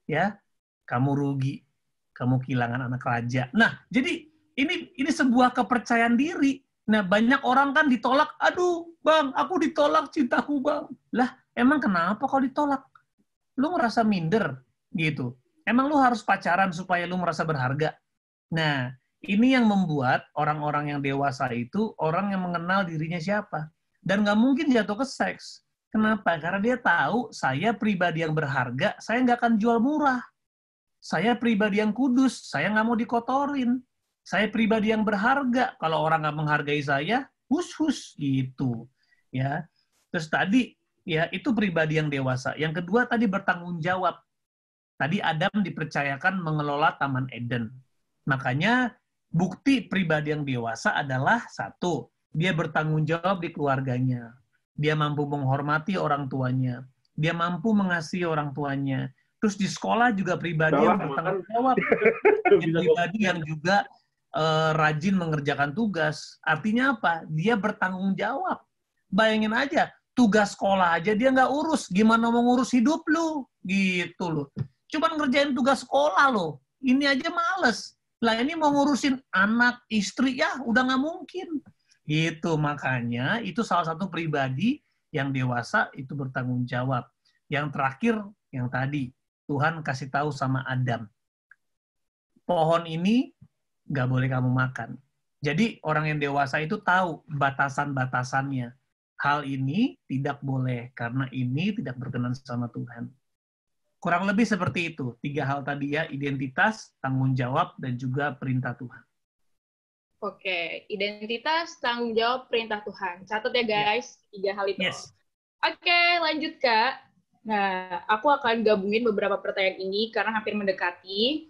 Ya, kamu rugi. Kamu kehilangan anak raja. Nah, jadi ini sebuah kepercayaan diri. Nah, banyak orang kan ditolak. Aduh, bang, aku ditolak cintaku, bang. Lah, emang kenapa kalau ditolak? Lu ngerasa minder, gitu. Emang lu harus pacaran supaya lu merasa berharga? Nah, ini yang membuat orang-orang yang dewasa itu orang yang mengenal dirinya siapa. Dan nggak mungkin jatuh ke seks. Kenapa? Karena dia tahu saya pribadi yang berharga, saya nggak akan jual murah. Saya pribadi yang kudus, saya nggak mau dikotorin. Saya pribadi yang berharga, kalau orang nggak menghargai saya, hus gitu. Ya. Terus tadi, ya itu pribadi yang dewasa. Yang kedua tadi bertanggung jawab. Tadi Adam dipercayakan mengelola Taman Eden. Makanya bukti pribadi yang dewasa adalah satu, dia bertanggung jawab di keluarganya. Dia mampu menghormati orang tuanya. Dia mampu mengasihi orang tuanya. Terus di sekolah juga pribadi yang bertanggung jawab. Pribadi yang juga rajin mengerjakan tugas. Artinya apa? Dia bertanggung jawab. Bayangin aja, tugas sekolah aja dia nggak urus. Gimana mau ngurus hidup lu? Gitu loh. Cuman ngerjain tugas sekolah loh. Ini aja males. Lah ini mau ngurusin anak, istri, ya udah nggak mungkin. Gitu, makanya itu salah satu pribadi yang dewasa itu bertanggung jawab. Yang terakhir, yang tadi, Tuhan kasih tahu sama Adam, pohon ini nggak boleh kamu makan. Jadi orang yang dewasa itu tahu batasan-batasannya. Hal ini tidak boleh, karena ini tidak berkenan sama Tuhan. Kurang lebih seperti itu. 3 hal tadi ya, identitas, tanggung jawab, dan juga perintah Tuhan. Oke, identitas, tanggung jawab, perintah Tuhan. Catat ya guys, 3 hal itu. Yes. Oke, lanjut Kak. Nah, aku akan gabungin beberapa pertanyaan ini karena hampir mendekati.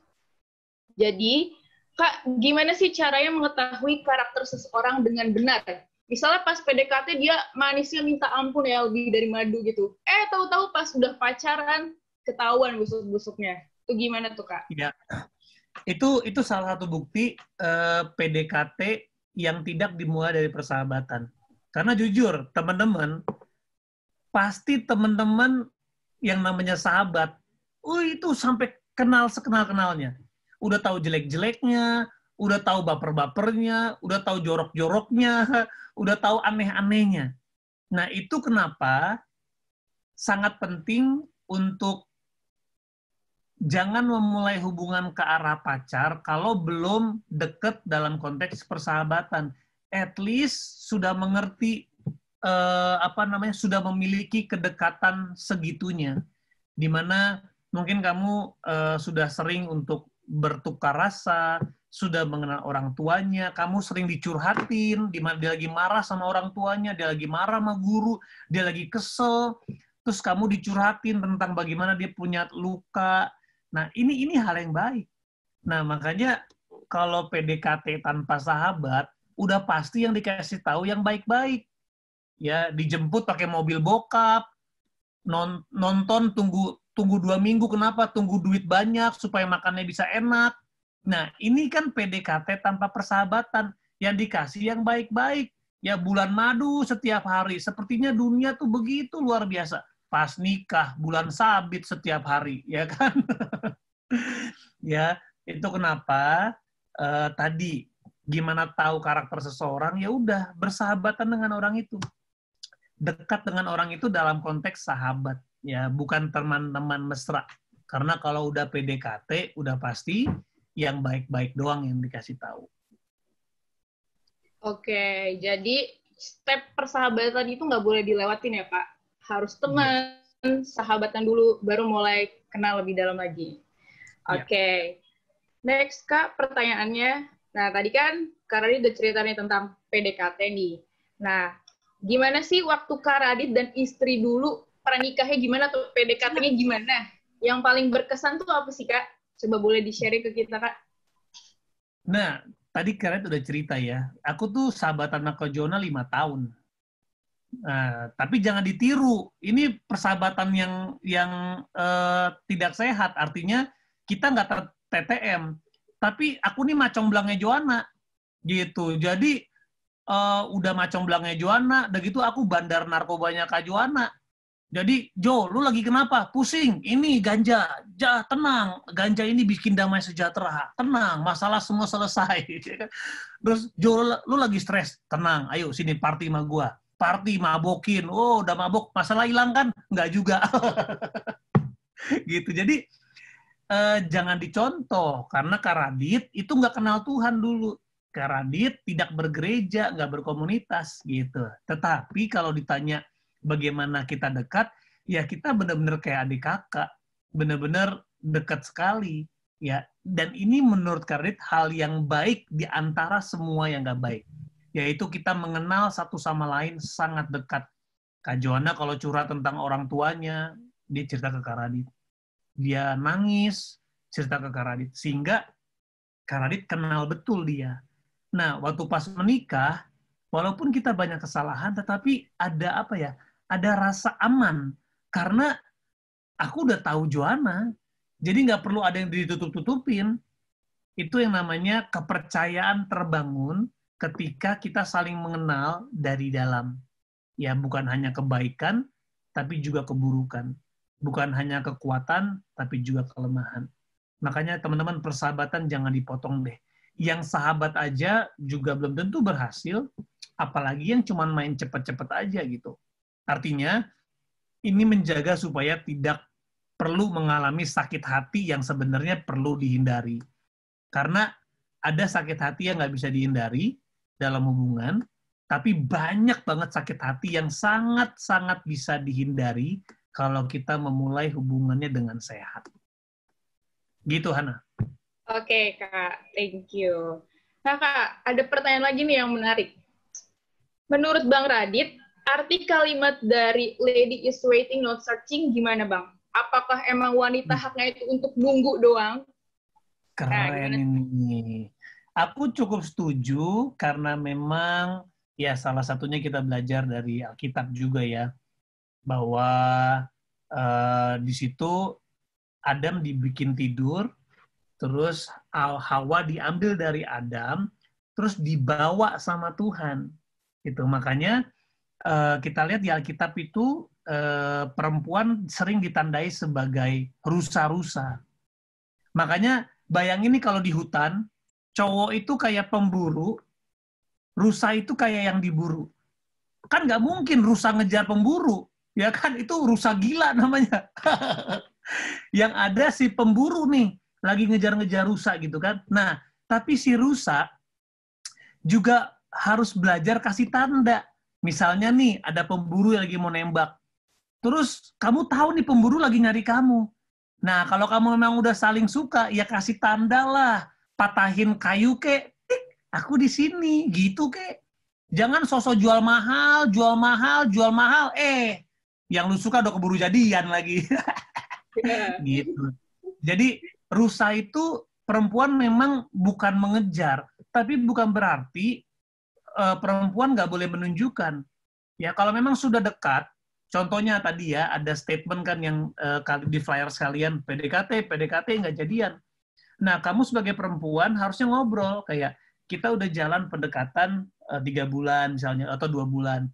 Jadi, Kak, gimana sih caranya mengetahui karakter seseorang dengan benar? Misalnya pas PDKT dia manisnya minta ampun ya, lebih dari madu gitu. Tahu-tahu pas udah pacaran, ketahuan busuk-busuknya. Itu gimana tuh, Kak? Ya, itu salah satu bukti PDKT yang tidak dimulai dari persahabatan. Karena jujur, teman-teman, pasti teman-teman yang namanya sahabat, itu sampai kenal sekenal-kenalnya. Udah tahu jelek-jeleknya, udah tahu baper-bapernya, udah tahu jorok-joroknya, udah tahu aneh-anehnya. Nah, itu kenapa sangat penting untuk jangan memulai hubungan ke arah pacar kalau belum deket dalam konteks persahabatan. At least sudah mengerti, sudah memiliki kedekatan segitunya. Di mana mungkin kamu sudah sering untuk bertukar rasa, sudah mengenal orang tuanya, kamu sering dicurhatin, di mana dia lagi marah sama orang tuanya, dia lagi marah sama guru, dia lagi kesel, terus kamu dicurhatin tentang bagaimana dia punya luka. Nah, ini hal yang baik. Nah, makanya kalau PDKT tanpa sahabat, udah pasti yang dikasih tahu yang baik-baik. Ya, dijemput pakai mobil bokap, nonton tunggu 2 minggu, kenapa? Tunggu duit banyak supaya makannya bisa enak. Nah, ini kan PDKT tanpa persahabatan, yang dikasih yang baik-baik. Ya, bulan madu setiap hari. Sepertinya dunia tuh begitu luar biasa. Pas nikah, bulan sabit setiap hari, ya kan? Ya, itu kenapa tadi gimana tahu karakter seseorang, ya udah bersahabatan dengan orang itu. Dekat dengan orang itu dalam konteks sahabat, ya, bukan teman-teman mesra. Karena kalau udah PDKT, udah pasti yang baik-baik doang yang dikasih tahu. Oke, jadi step persahabatan itu nggak boleh dilewatin ya, Pak? Harus teman, sahabatan dulu, baru mulai kenal lebih dalam lagi. Oke. Next, Kak, pertanyaannya. Nah, tadi kan Kak Radit udah ceritanya tentang PDKT nih. Nah, gimana sih waktu Kak Radit dan istri dulu, pranikahnya gimana tuh, PDKT-nya gimana? Yang paling berkesan tuh apa sih, Kak? Coba boleh di-share ke kita, Kak. Nah, tadi Kak Radit udah cerita ya. Aku tuh sahabatan sama Kak Jona 5 tahun. Nah, tapi jangan ditiru. Ini persahabatan yang tidak sehat. Artinya kita nggak TTM. Tapi aku nih macong belangnya Joanna. Gitu. Jadi udah macam belangnya Joanna, udah gitu aku bandar narkobanya Kak Joanna. Jadi, Jo, lu lagi kenapa? Pusing. Ini ganja. Tenang. Ganja ini bikin damai sejahtera. Tenang. Masalah semua selesai. Terus, Jo, lu lagi stres. Tenang. Ayo, sini party sama gua. Party, mabokin. Oh, udah mabok. Masalah hilang kan? Enggak juga. Gitu. Jadi, jangan dicontoh. Karena Kak Radit itu nggak kenal Tuhan dulu. Kak Radit tidak bergereja, nggak berkomunitas. Gitu. Tetapi kalau ditanya, bagaimana kita dekat, ya kita benar-benar kayak adik kakak, benar-benar dekat sekali, ya. Dan ini menurut Karit hal yang baik di antara semua yang nggak baik, yaitu kita mengenal satu sama lain sangat dekat. Kak Joanna kalau curhat tentang orang tuanya, dia cerita ke Kak Radit. Dia nangis, cerita ke Kak Radit. Sehingga Kak Radit kenal betul dia. Nah, waktu pas menikah, walaupun kita banyak kesalahan, tetapi ada apa ya? Ada rasa aman karena aku udah tahu Joanna, jadi nggak perlu ada yang ditutup-tutupin. Itu yang namanya kepercayaan terbangun ketika kita saling mengenal dari dalam. Ya, bukan hanya kebaikan, tapi juga keburukan. Bukan hanya kekuatan, tapi juga kelemahan. Makanya teman-teman, persahabatan jangan dipotong deh. Yang sahabat aja juga belum tentu berhasil, apalagi yang cuma main cepet-cepet aja gitu. Artinya, ini menjaga supaya tidak perlu mengalami sakit hati yang sebenarnya perlu dihindari. Karena ada sakit hati yang nggak bisa dihindari dalam hubungan, tapi banyak banget sakit hati yang sangat-sangat bisa dihindari kalau kita memulai hubungannya dengan sehat. Gitu, Hana. Oke, Kak. Thank you. Nah, Kak, ada pertanyaan lagi nih yang menarik. Menurut Bang Radit, arti kalimat dari lady is waiting not searching gimana, Bang? Apakah emang wanita haknya itu untuk nunggu doang? Keren ini. Aku cukup setuju karena memang ya salah satunya kita belajar dari Alkitab juga ya, bahwa di situ Adam dibikin tidur, terus Hawa diambil dari Adam, terus dibawa sama Tuhan. Itu makanya kita lihat di Alkitab itu perempuan sering ditandai sebagai rusa-rusa. Makanya bayangin nih kalau di hutan, cowok itu kayak pemburu, rusa itu kayak yang diburu. Kan nggak mungkin rusa ngejar pemburu, ya kan? Itu rusa gila namanya. Yang ada si pemburu nih, lagi ngejar-ngejar rusa gitu kan. Nah, tapi si rusa juga harus belajar kasih tanda. Misalnya nih, ada pemburu yang lagi mau nembak. Terus kamu tahu nih pemburu lagi nyari kamu. Nah, kalau kamu memang udah saling suka, ya kasih tanda lah. Patahin kayu kek, aku di sini, gitu kek. Jangan sosok jual mahal, jual mahal, jual mahal. Yang lu suka udah keburu jadian lagi. Gitu. Jadi, rusa itu perempuan memang bukan mengejar, tapi bukan berarti perempuan nggak boleh menunjukkan. Ya, kalau memang sudah dekat, contohnya tadi ya, ada statement kan yang di flyer sekalian, PDKT nggak jadian. Nah, kamu sebagai perempuan harusnya ngobrol, kayak kita udah jalan pendekatan 3 bulan misalnya, atau 2 bulan.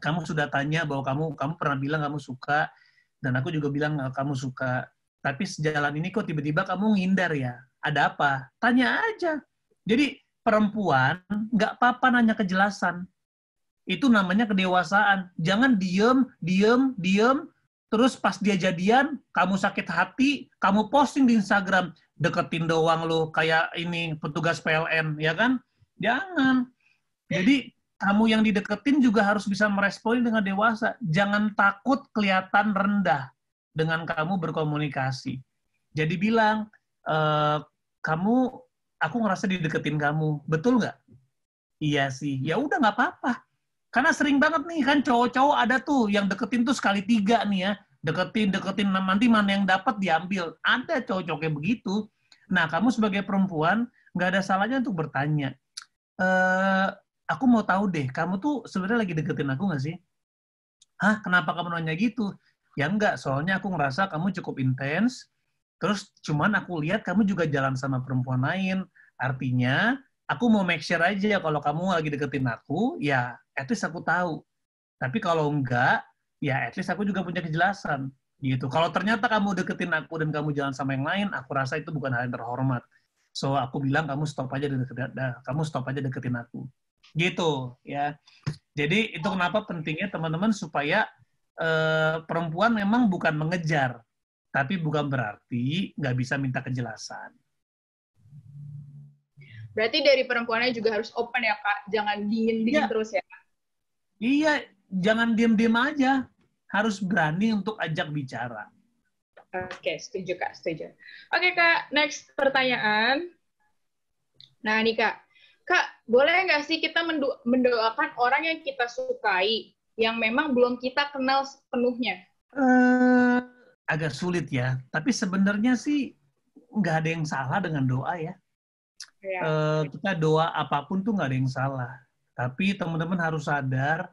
Kamu sudah tanya bahwa kamu pernah bilang kamu suka, dan aku juga bilang kamu suka. Tapi sejalan ini kok tiba-tiba kamu ngindar ya? Ada apa? Tanya aja. Jadi, perempuan nggak apa-apa nanya kejelasan. Itu namanya kedewasaan. Jangan diem, terus pas dia jadian, kamu sakit hati, kamu posting di Instagram, deketin doang lo, kayak ini petugas PLN, ya kan? Jangan. Jadi, kamu yang dideketin juga harus bisa meresponi dengan dewasa. Jangan takut kelihatan rendah dengan kamu berkomunikasi. Jadi bilang, aku ngerasa dideketin kamu, betul nggak? Iya sih, ya udah nggak apa-apa. Karena sering banget nih kan cowok-cowok ada tuh yang deketin tuh sekali 3 nih ya, deketin, nanti mana yang dapat diambil. Ada cowok-cowok kayak begitu. Nah, kamu sebagai perempuan nggak ada salahnya untuk bertanya. Aku mau tahu deh, kamu tuh sebenarnya lagi deketin aku nggak sih? Hah, kenapa kamu nanya gitu? Ya enggak, soalnya aku ngerasa kamu cukup intens. Terus cuman aku lihat kamu juga jalan sama perempuan lain. Artinya Aku mau make sure aja kalau kamu lagi deketin aku, ya at least aku tahu. Tapi kalau enggak, ya at least aku juga punya kejelasan. Gitu. Kalau ternyata kamu deketin aku dan kamu jalan sama yang lain, aku rasa itu bukan hal yang terhormat. So aku bilang kamu stop aja deketin aku. Gitu ya. Jadi itu kenapa pentingnya teman-teman supaya perempuan memang bukan mengejar, tapi bukan berarti nggak bisa minta kejelasan. Berarti dari perempuannya juga harus open ya, Kak? Jangan dingin-dingin terus ya? Iya, jangan diam-diam aja. Harus berani untuk ajak bicara. Oke, setuju, Kak. Setuju. Oke, Kak. Next pertanyaan. Nah, nih, Kak. Kak, boleh nggak sih kita mendoakan orang yang kita sukai, yang memang belum kita kenal sepenuhnya? Agak sulit ya. Tapi sebenarnya sih nggak ada yang salah dengan doa ya. Kita doa apapun tuh nggak ada yang salah. Tapi teman-teman harus sadar,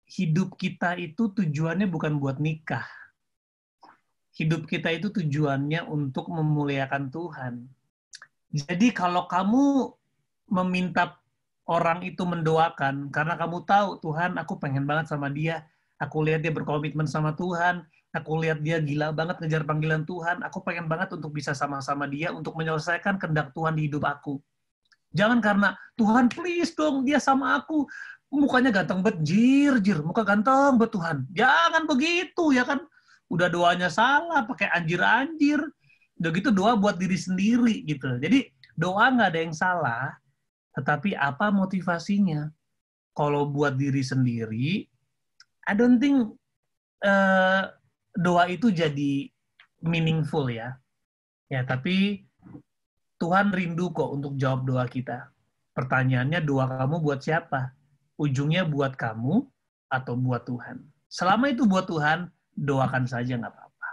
hidup kita itu tujuannya bukan buat nikah. Hidup kita itu tujuannya untuk memuliakan Tuhan. Jadi kalau kamu meminta orang itu mendoakan, karena kamu tahu, Tuhan aku pengen banget sama dia, aku lihat dia berkomitmen sama Tuhan, aku lihat dia gila banget ngejar panggilan Tuhan, aku pengen banget untuk bisa sama-sama dia, untuk menyelesaikan kehendak Tuhan di hidup aku. Jangan karena, Tuhan please dong, dia sama aku, mukanya ganteng bet, jir, muka ganteng bet Tuhan. Jangan begitu, ya kan? Udah doanya salah, pakai anjir-anjir. Udah gitu doa buat diri sendiri, gitu. Jadi, doa nggak ada yang salah, tetapi apa motivasinya? Kalau buat diri sendiri, I don't think doa itu jadi meaningful ya. Ya, tapi Tuhan rindu kok untuk jawab doa kita. Pertanyaannya, doa kamu buat siapa? Ujungnya buat kamu atau buat Tuhan? Selama itu buat Tuhan, doakan saja nggak apa-apa.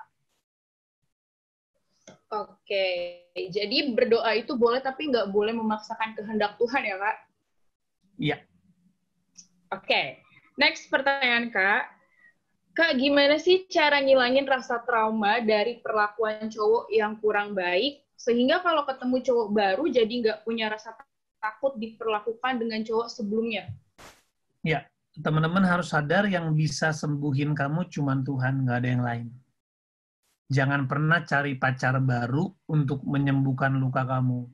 Oke, jadi berdoa itu boleh tapi nggak boleh memaksakan kehendak Tuhan ya, Kak? Iya. Oke, next pertanyaan, Kak. Kak, gimana sih cara ngilangin rasa trauma dari perlakuan cowok yang kurang baik, sehingga kalau ketemu cowok baru jadi nggak punya rasa takut diperlakukan dengan cowok sebelumnya? Ya, teman-teman harus sadar yang bisa sembuhin kamu cuma Tuhan, nggak ada yang lain. Jangan pernah cari pacar baru untuk menyembuhkan luka kamu.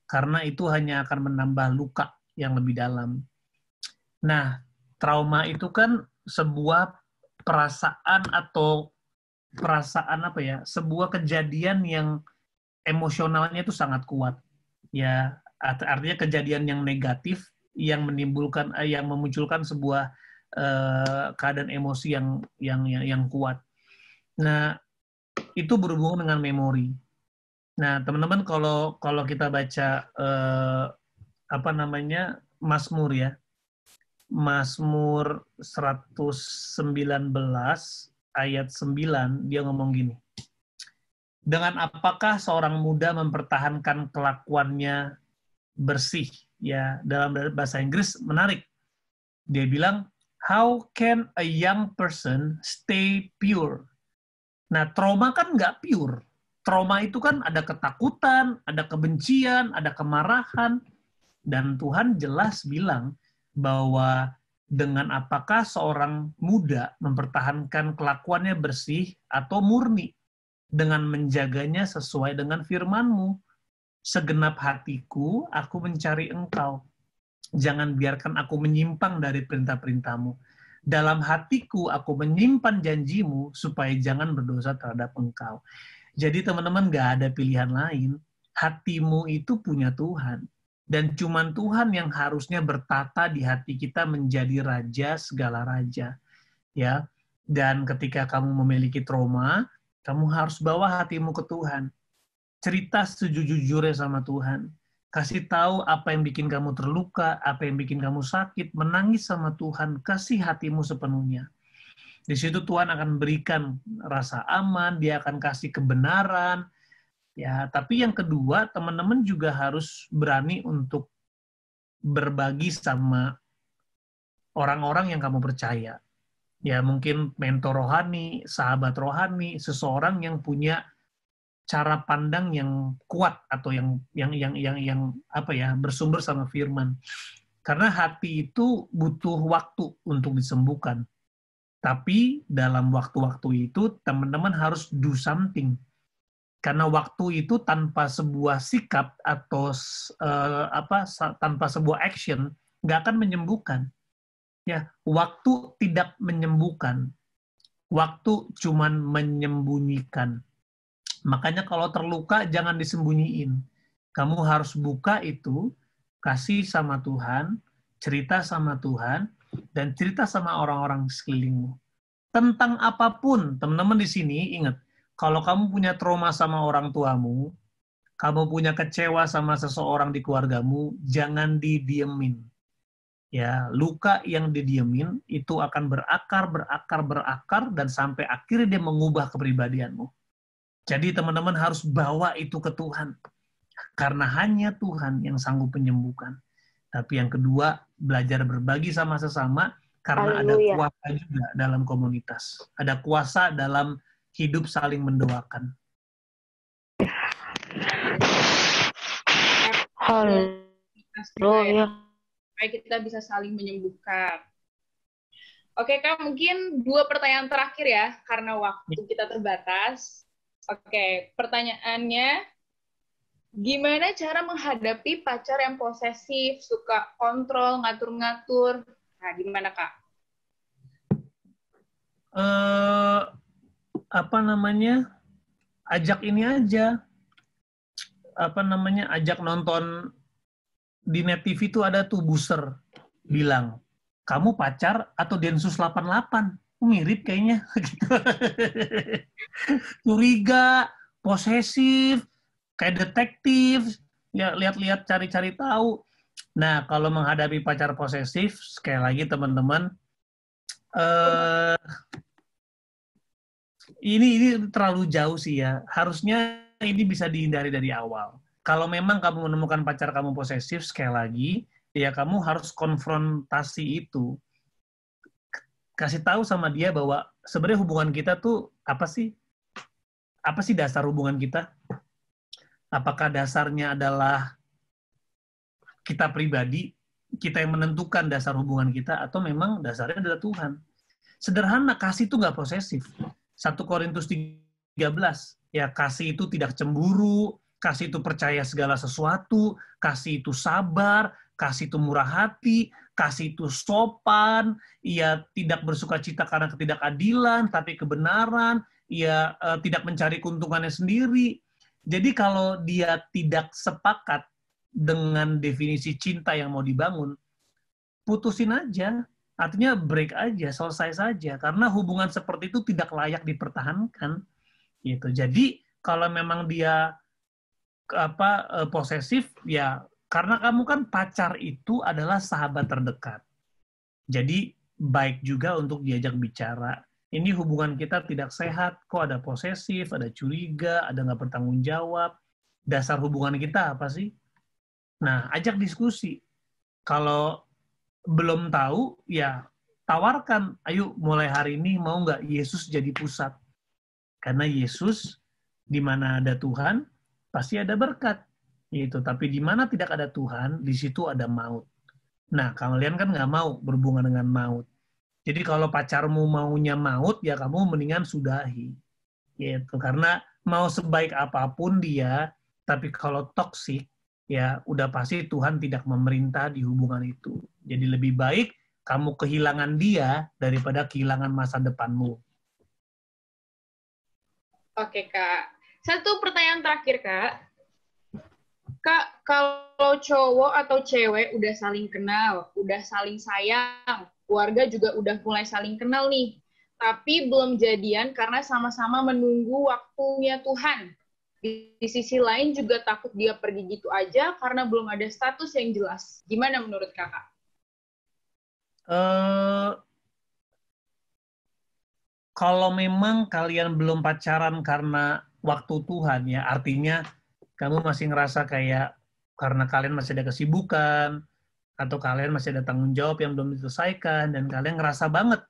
Karena itu hanya akan menambah luka yang lebih dalam. Nah, trauma itu kan sebuah perasaan atau sebuah kejadian yang emosionalnya itu sangat kuat. Ya, artinya kejadian yang negatif yang memunculkan sebuah keadaan emosi yang kuat. Nah, itu berhubungan dengan memori. Nah, teman-teman kalau kita baca Mazmur ya. Mazmur 119 ayat 9 dia ngomong gini. Dengan apakah seorang muda mempertahankan kelakuannya bersih? Ya, dalam bahasa Inggris menarik. Dia bilang, how can a young person stay pure? Nah, trauma kan nggak pure. Trauma itu kan ada ketakutan, ada kebencian, ada kemarahan. Dan Tuhan jelas bilang bahwa dengan apakah seorang muda mempertahankan kelakuannya bersih atau murni, dengan menjaganya sesuai dengan firman-Mu. Segenap hatiku, aku mencari Engkau. Jangan biarkan aku menyimpang dari perintah-perintah-Mu. Dalam hatiku, aku menyimpan janji-Mu, supaya jangan berdosa terhadap Engkau. Jadi teman-teman, nggak ada pilihan lain. Hatimu itu punya Tuhan. Dan cuman Tuhan yang harusnya bertata di hati kita menjadi raja segala raja. Ya. Dan ketika kamu memiliki trauma, kamu harus bawa hatimu ke Tuhan. Cerita sejujur-jujurnya sama Tuhan. Kasih tahu apa yang bikin kamu terluka, apa yang bikin kamu sakit, menangis sama Tuhan, kasih hatimu sepenuhnya. Di situ Tuhan akan berikan rasa aman, dia akan kasih kebenaran. Ya, tapi yang kedua, teman-teman juga harus berani untuk berbagi sama orang-orang yang kamu percaya. Ya, mungkin mentor rohani, sahabat rohani, seseorang yang punya cara pandang yang kuat atau yang apa ya, bersumber sama firman. Karena hati itu butuh waktu untuk disembuhkan. Tapi dalam waktu-waktu itu teman-teman harus do something. Karena waktu itu tanpa sebuah sikap atau tanpa sebuah action nggak akan menyembuhkan. Ya, waktu tidak menyembuhkan. Waktu cuman menyembunyikan. Makanya kalau terluka jangan disembunyiin. Kamu harus buka itu, kasih sama Tuhan, cerita sama Tuhan, dan cerita sama orang-orang sekelilingmu. Tentang apapun, teman-teman di sini ingat, kalau kamu punya trauma sama orang tuamu, kamu punya kecewa sama seseorang di keluargamu, jangan didiemin. Ya, luka yang didiemin itu akan berakar, dan sampai akhirnya dia mengubah kepribadianmu. Jadi teman-teman harus bawa itu ke Tuhan. Karena hanya Tuhan yang sanggup menyembuhkan. Tapi yang kedua, belajar berbagi sama sesama, karena ada kuasa juga dalam komunitas. Ada kuasa dalam hidup saling mendoakan. Haleluya. Supaya kita bisa saling menyembuhkan. Oke, Kak, mungkin 2 pertanyaan terakhir ya, karena waktu kita terbatas. Oke, pertanyaannya, gimana cara menghadapi pacar yang posesif, suka kontrol, ngatur-ngatur? Nah, gimana, Kak? Ajak ini aja. Ajak nonton di Net TV itu ada tuh booster bilang, kamu pacar atau Densus 88? Mirip kayaknya. Curiga, posesif, kayak detektif, ya lihat-lihat, cari-cari tahu. Nah, kalau menghadapi pacar posesif, sekali lagi teman-teman, ini terlalu jauh sih ya. Harusnya ini bisa dihindari dari awal. Kalau memang kamu menemukan pacar kamu posesif, sekali lagi, ya kamu harus konfrontasi itu. Kasih tahu sama dia bahwa sebenarnya hubungan kita tuh apa sih? Apa sih dasar hubungan kita? Apakah dasarnya adalah kita pribadi, kita yang menentukan dasar hubungan kita, atau memang dasarnya adalah Tuhan? Sederhana, kasih itu nggak posesif. 1 Korintus 13, ya kasih itu tidak cemburu, kasih itu percaya segala sesuatu, kasih itu sabar, kasih itu murah hati, kasih itu sopan, ia tidak bersuka cita karena ketidakadilan, tapi kebenaran, ia tidak mencari keuntungannya sendiri. Jadi kalau dia tidak sepakat dengan definisi cinta yang mau dibangun, putusin aja. Artinya break aja, selesai saja. Karena hubungan seperti itu tidak layak dipertahankan. Gitu. Jadi kalau memang dia posesif, ya karena kamu kan pacar itu adalah sahabat terdekat. Jadi baik juga untuk diajak bicara. Ini hubungan kita tidak sehat, kok ada posesif, ada curiga, ada nggak bertanggung jawab. Dasar hubungan kita apa sih? Nah, ajak diskusi. Kalau belum tahu, ya tawarkan, ayo mulai hari ini mau nggak Yesus jadi pusat. Karena Yesus, di mana ada Tuhan, pasti ada berkat. Gitu. Tapi di mana tidak ada Tuhan, di situ ada maut. Nah, kalian kan nggak mau berhubungan dengan maut. Jadi kalau pacarmu maunya maut, ya kamu mendingan sudahi. Gitu. Karena mau sebaik apapun dia, tapi kalau toksik, ya udah pasti Tuhan tidak memerintah di hubungan itu. Jadi lebih baik kamu kehilangan dia daripada kehilangan masa depanmu. Oke, Kak. 1 pertanyaan terakhir, Kak. Kak, kalau cowok atau cewek udah saling kenal, udah saling sayang, keluarga juga udah mulai saling kenal nih, tapi belum jadian karena sama-sama menunggu waktunya Tuhan. Di sisi lain juga takut dia pergi gitu aja karena belum ada status yang jelas. Gimana menurut Kakak? Kalau memang kalian belum pacaran karena waktu Tuhan, ya artinya kamu masih ngerasa kayak karena kalian masih ada kesibukan, atau kalian masih ada tanggung jawab yang belum diselesaikan, dan kalian ngerasa banget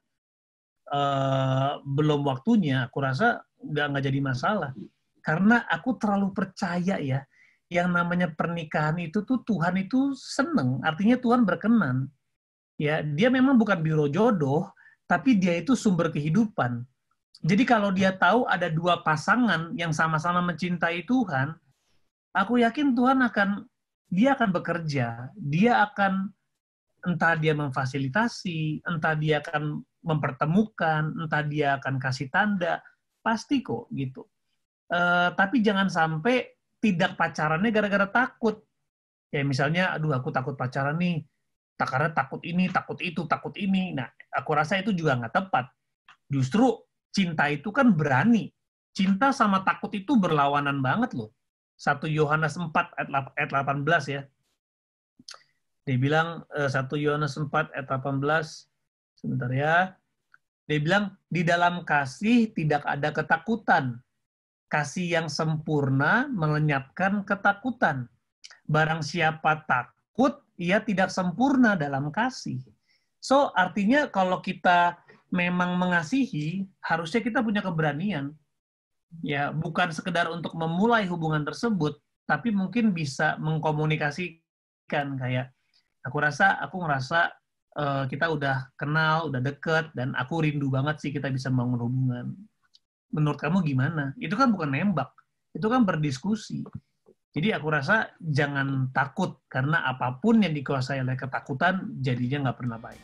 belum waktunya, aku rasa nggak jadi masalah. Karena aku terlalu percaya ya, yang namanya pernikahan itu tuh Tuhan itu seneng, artinya Tuhan berkenan. Ya, dia memang bukan biro jodoh, tapi dia itu sumber kehidupan. Jadi kalau dia tahu ada dua pasangan yang sama-sama mencintai Tuhan, aku yakin dia akan bekerja, dia akan entah dia memfasilitasi, entah dia akan mempertemukan, entah dia akan kasih tanda, pasti kok gitu. Tapi jangan sampai tidak pacarannya gara-gara takut. Ya misalnya, aduh aku takut pacaran nih, karena takut ini, takut itu, takut ini. Nah, aku rasa itu juga nggak tepat. Justru cinta itu kan berani. Cinta sama takut itu berlawanan banget loh. 1 Yohanes 4 ayat 18 ya. Dia bilang 1 Yohanes 4 ayat 18, sebentar ya. Dia bilang, di dalam kasih tidak ada ketakutan. Kasih yang sempurna melenyapkan ketakutan. Barang siapa takut, ia tidak sempurna dalam kasih. So, artinya kalau kita memang mengasihi, harusnya kita punya keberanian. Ya, bukan sekedar untuk memulai hubungan tersebut, tapi mungkin bisa mengkomunikasikan kayak aku ngerasa kita udah kenal, udah deket, dan aku rindu banget sih kita bisa bangun hubungan. Menurut kamu gimana? Itu kan bukan nembak, itu kan berdiskusi. Jadi aku rasa jangan takut, karena apapun yang dikuasai oleh ketakutan jadinya nggak pernah baik.